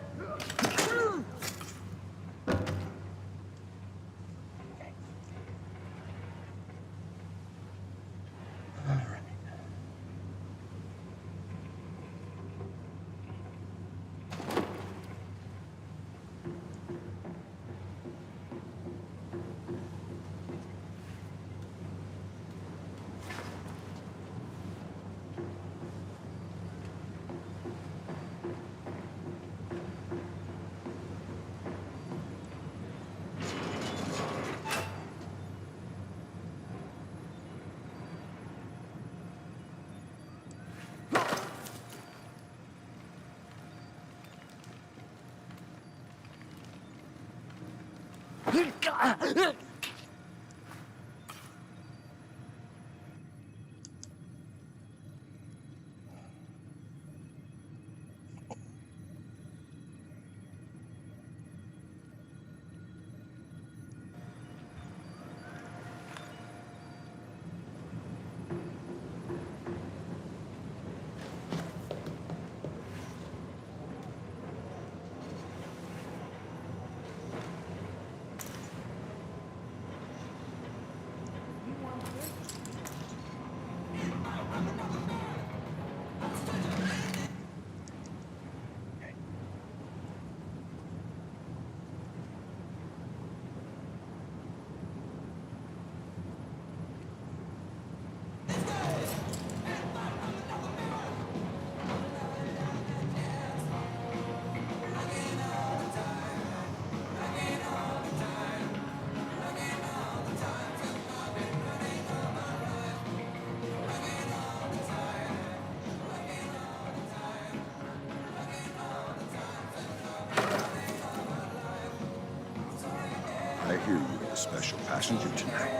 I hear you have a special passenger tonight.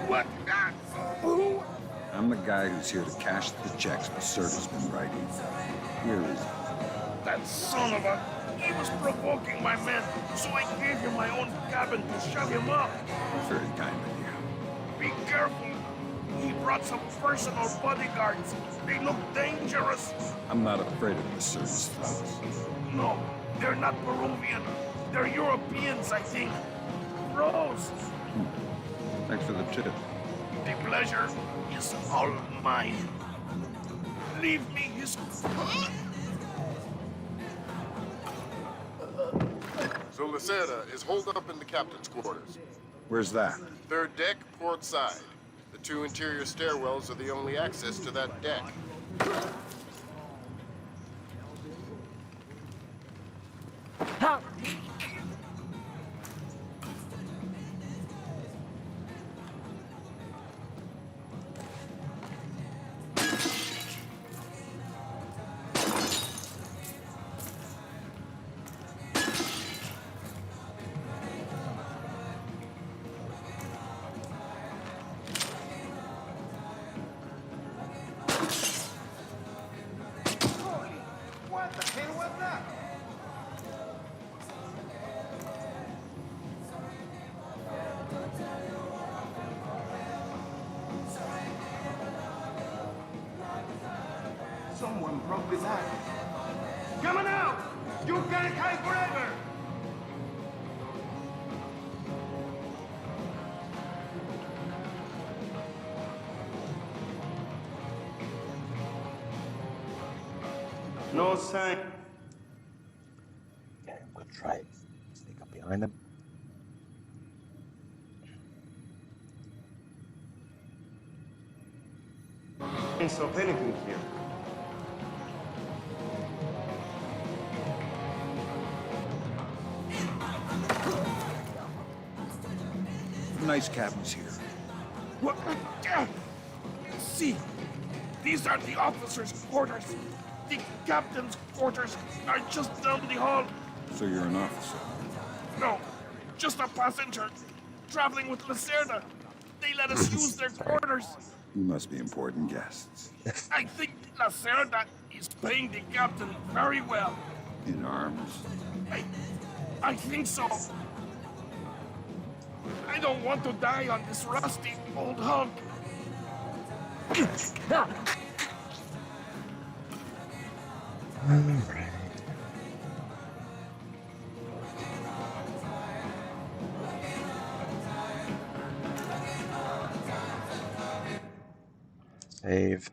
What? Who? I'm the guy who's here to cash the checks Lacerda's been writing. Where is he? That son of a... He was provoking my men, so I gave him my own cabin to shut him up. Very kind of you. Be careful. He brought some personal bodyguards. They look dangerous. I'm not afraid of Lacerda's thugs. No, they're not Peruvian. They're Europeans, I think. Bros. Thanks for the tip. The pleasure is all mine. Leave me his... So Lacerda is holed up in the captain's quarters. Where's that? Third deck, port side. The two interior stairwells are the only access to that deck. What the hell was that? Someone broke this out. Come on out! You can't hide forever! No sign. Okay, I'm gonna try and sneak up behind him. Ain't so anything here. Nice cabins here. What? See, these are the officers' quarters. The captain's quarters are just down the hall. So you're an officer. No, just a passenger traveling with Lacerda. They let us use their quarters. You must be important guests. I think Lacerda is paying the captain very well. In arms? I think so. I don't want to die on this rusty old hunk. Alright. Save.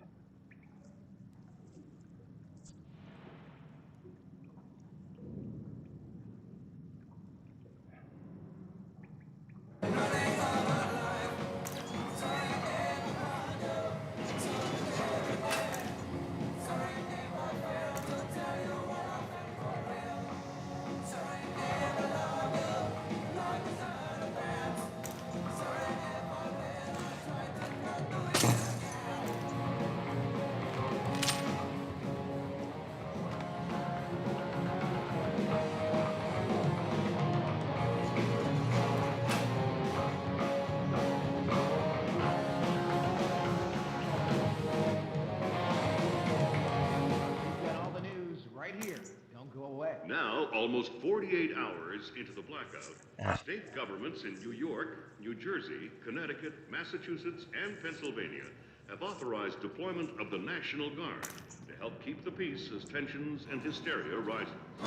Now, almost 48 hours into the blackout, Ah. state governments in New York, New Jersey, Connecticut, Massachusetts, and Pennsylvania have authorized deployment of the National Guard to help keep the peace as tensions and hysteria rise. I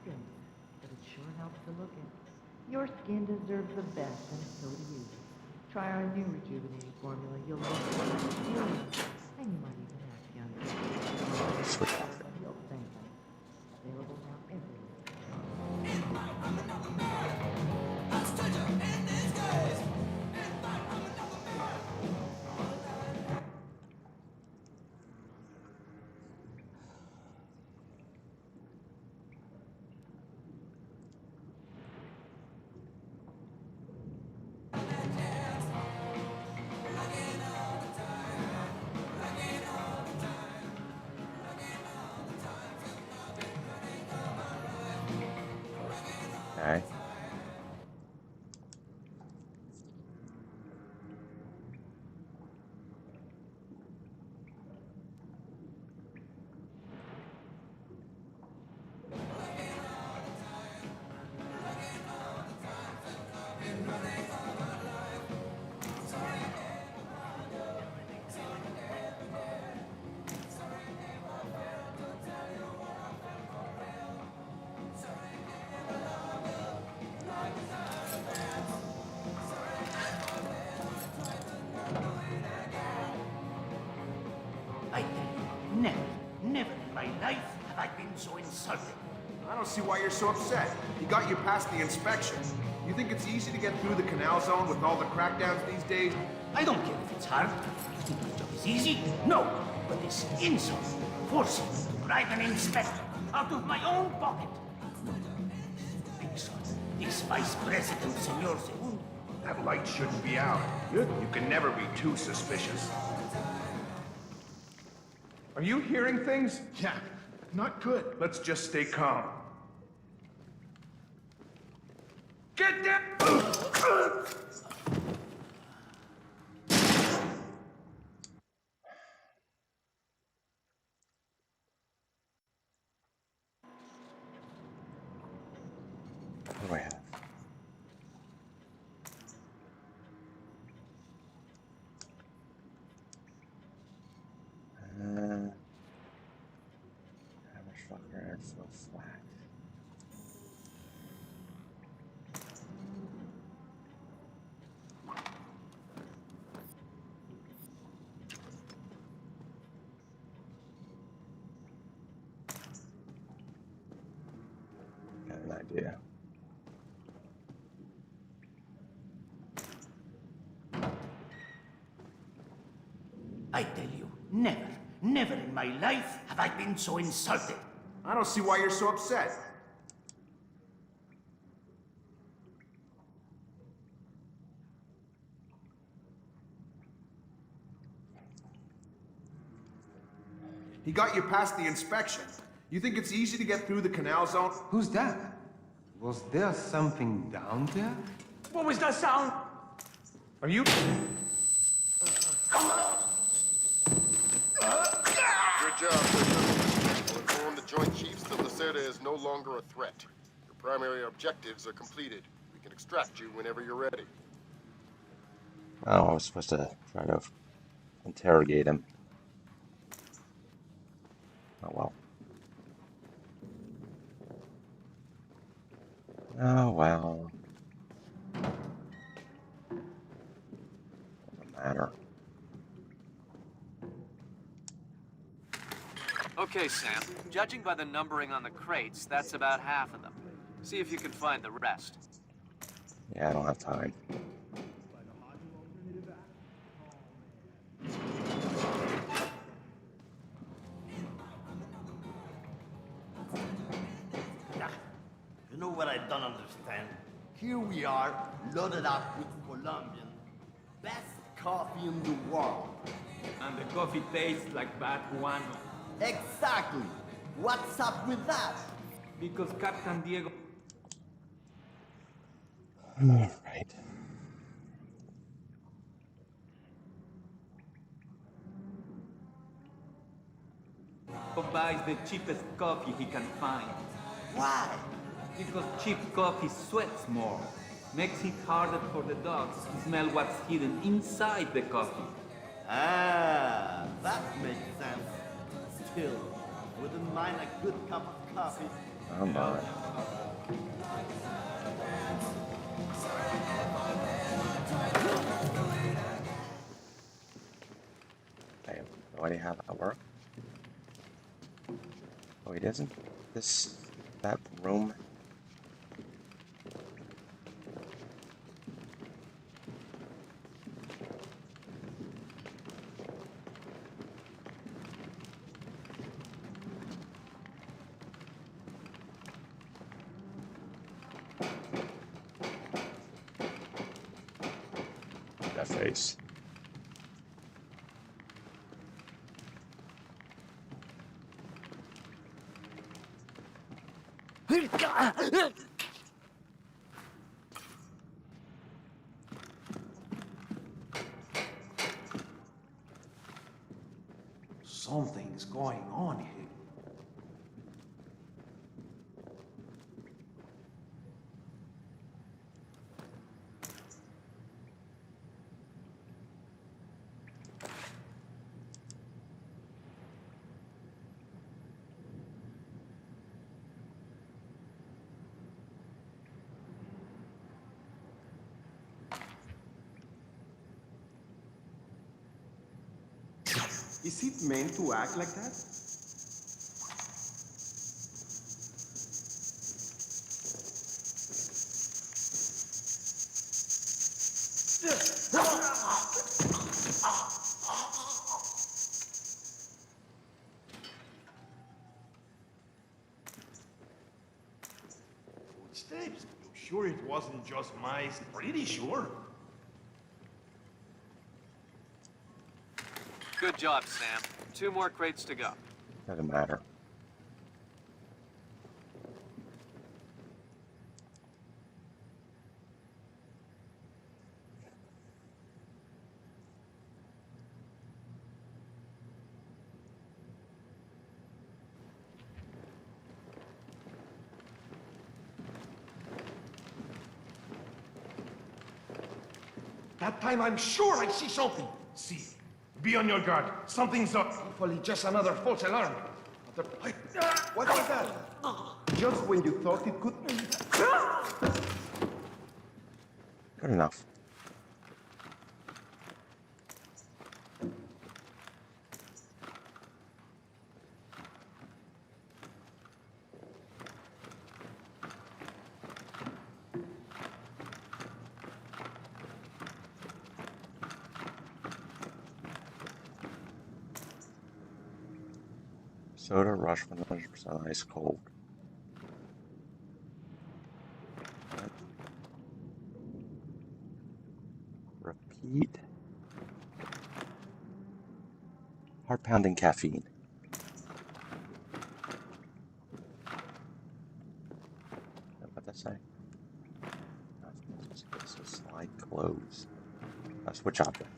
don't, but it sure helps to look at. Your skin deserves the best, and so do you. Try our new rejuvenating formula. You'll look like you, and you might even act younger. Switch. You'll thank us. Available now everywhere. Okay. I tell you, never in my life have I been so insulted. I don't see why you're so upset. He got you past the inspection. You think it's easy to get through the canal zone with all the crackdowns these days? I don't care if it's hard. You think my job is easy? No, but this insult, forcing me to bribe an inspector out of my own pocket. This Vice President, Senor Segundo. That light shouldn't be out. You can never be too suspicious. Are you hearing things? Yeah, not good. Let's just stay calm. Get down! What do I have? Hammer structure airflow flat. Got an idea. I tell you, never in my life have I been so insulted. I don't see why you're so upset. He got you past the inspection. You think it's easy to get through the canal zone? Who's that? Was there something down there? What was that sound? Are you... Good job, Splinter. I'll inform the Joint Chiefs that Lacerda is no longer a threat. Your primary objectives are completed. We can extract you whenever you're ready. Oh, I was supposed to try to interrogate him. Oh well. Oh well. Doesn't matter. Okay, Sam. Judging by the numbering on the crates, that's about half of them. See if you can find the rest. Yeah, I don't have time. You know what I don't understand? Here we are, loaded up with Colombian, best coffee in the world. And the coffee tastes like Pt1. Exactly. What's up with that? Because Captain Diego... Alright. buys the cheapest coffee he can find. Why? Because cheap coffee sweats more. Makes it harder for the dogs to smell what's hidden inside the coffee. Ah, that makes sense. Still, wouldn't mind a good cup of coffee. Come on. I have no idea how that works. Oh, it isn't. That room. That face. Something's going on here. Is it meant to act like that? Footsteps? You sure it wasn't just mice? Pretty sure. Good job, Sam. 2 more crates to go. Doesn't matter. That time I'm sure I see something. See. Be on your guard. Something's up. Hopefully just another false alarm. What was that? Just when you thought it could... Good enough. Soda rush 100% ice cold. Repeat. Heart pounding caffeine. What did that say? Slide close. Switch object.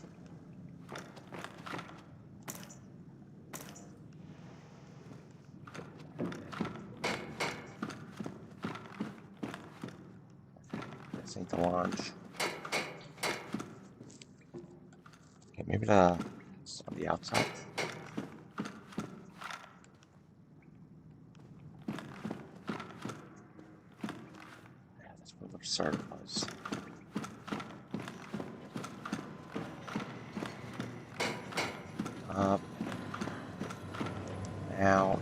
This ain't the launch. Okay, maybe it's on the outside. Yeah, that's what the start was. Up. Out.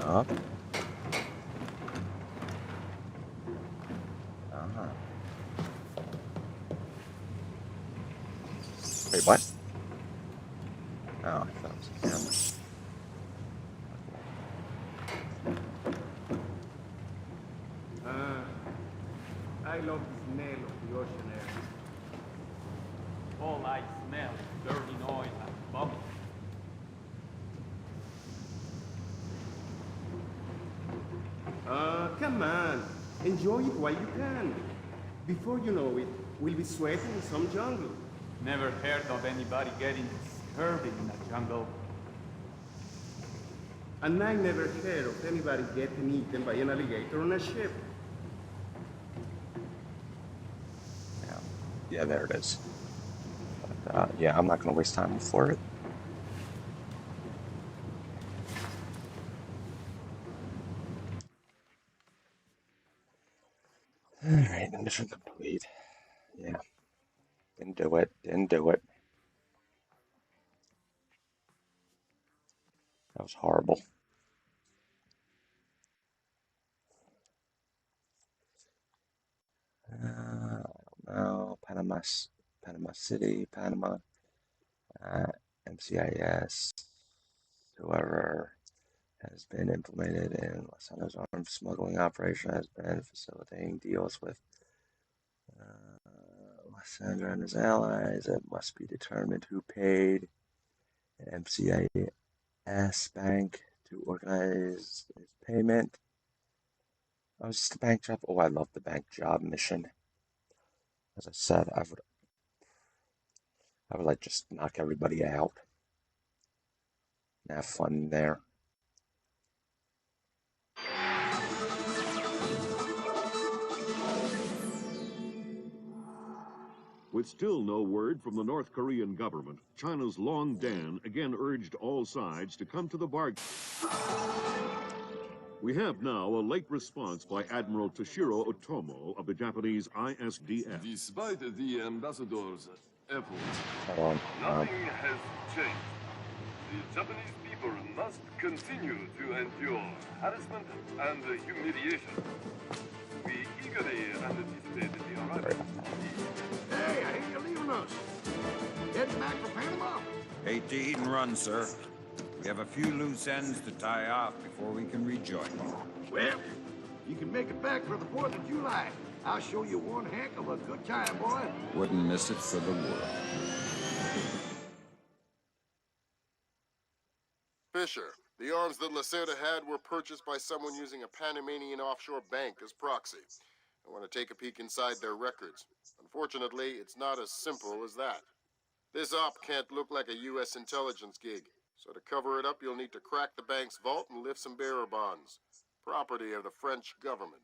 Up. Wait, what? Oh, I thought it was a camera. I love the smell of the ocean air. All I smell is burning oil and bubbles. Come on. Enjoy it while you can. Before you know it, we'll be sweating in some jungle. Never heard of anybody getting disturbed in a jungle. And I never heard of anybody getting eaten by an alligator on a ship. Yeah, there it is. But, yeah, I'm not going to waste time for it. Alright, mission complete. Yeah. Didn't do it. Didn't do it. That was horrible. I don't know. Panama City, Panama, MCIS, whoever has been implemented in Los Angeles armed smuggling operation has been facilitating deals with Lysander and his allies. It must be determined who paid MCIS Bank to organize its payment. Oh, it's just a bank job. Oh, I love the bank job mission. As I said, I would like just knock everybody out and have fun there. With still no word from the North Korean government, China's Long Dan again urged all sides to come to the bargain. We have now a late response by Admiral Toshiro Otomo of the Japanese ISDF. Despite the ambassador's efforts, Nothing has changed. The Japanese people must continue to endure harassment and humiliation. We eagerly anticipate the arrival. Hey, I hear you leaving us. Heading back for Panama? Hate to eat and run, sir. We have a few loose ends to tie off before we can rejoin you. Well, you can make it back for the 4th of July. I'll show you one heck of a good time, boy. Wouldn't miss it for the world. Fisher, the arms that Lacerda had were purchased by someone using a Panamanian offshore bank as proxy. I want to take a peek inside their records. Unfortunately, it's not as simple as that. This op can't look like a U.S. intelligence gig, so to cover it up, you'll need to crack the bank's vault and lift some bearer bonds. Property of the French government.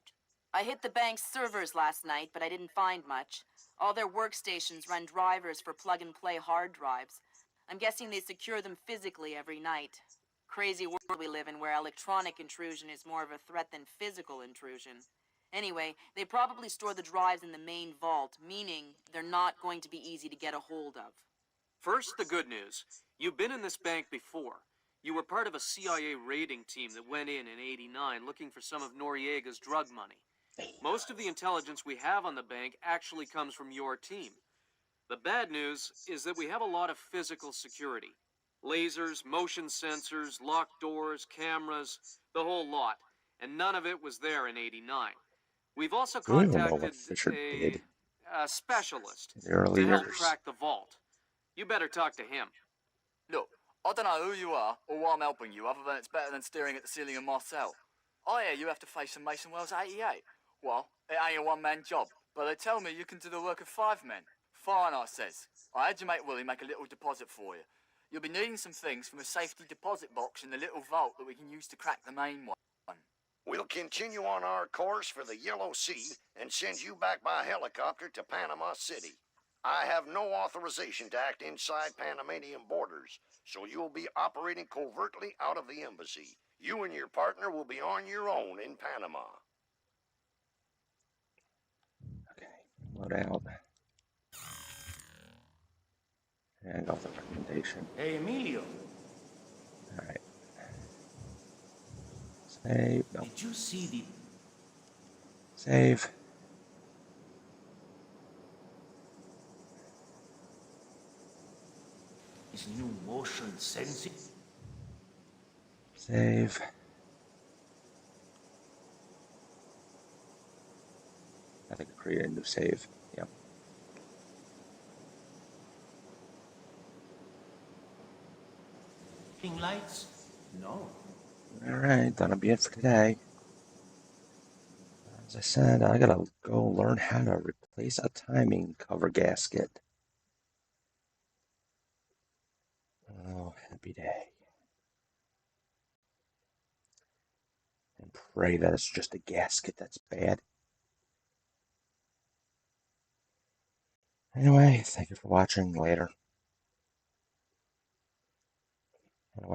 I hit the bank's servers last night, but I didn't find much. All their workstations run drivers for plug-and-play hard drives. I'm guessing they secure them physically every night. Crazy world we live in where electronic intrusion is more of a threat than physical intrusion. Anyway, they probably store the drives in the main vault, meaning they're not going to be easy to get a hold of. First, the good news. You've been in this bank before. You were part of a CIA raiding team that went in '89 looking for some of Noriega's drug money. Most of the intelligence we have on the bank actually comes from your team. The bad news is that we have a lot of physical security. Lasers, motion sensors, locked doors, cameras, the whole lot. And none of it was there in '89. We've also I don't even know contacted what Fisher did a specialist in the early to help years. crack the vault. You better talk to him. Look, I don't know who you are or why I'm helping you, other than it's better than staring at the ceiling of my cell. I hear you have to face some Mason Wells 88. Well, it ain't a one-man job, but they tell me you can do the work of 5 men. Fine, I says. I had your mate Willie make a little deposit for you. You'll be needing some things from a safety deposit box in the little vault that we can use to crack the main one. We'll continue on our course for the Yellow Sea and send you back by helicopter to Panama City. I have no authorization to act inside Panamanian borders, so you'll be operating covertly out of the embassy. You and your partner will be on your own in Panama. Load out. And got the recommendation. Hey, Emilio. Alright. Save. No. Did you see the... Save. His new motion sensing? Save. I think I created a new save. Yep. Lights? No. Alright, that'll be it for today. As I said, I gotta go learn how to replace a timing cover gasket. happy day. And pray that it's just a gasket that's bad. Anyway, thank you for watching. Later.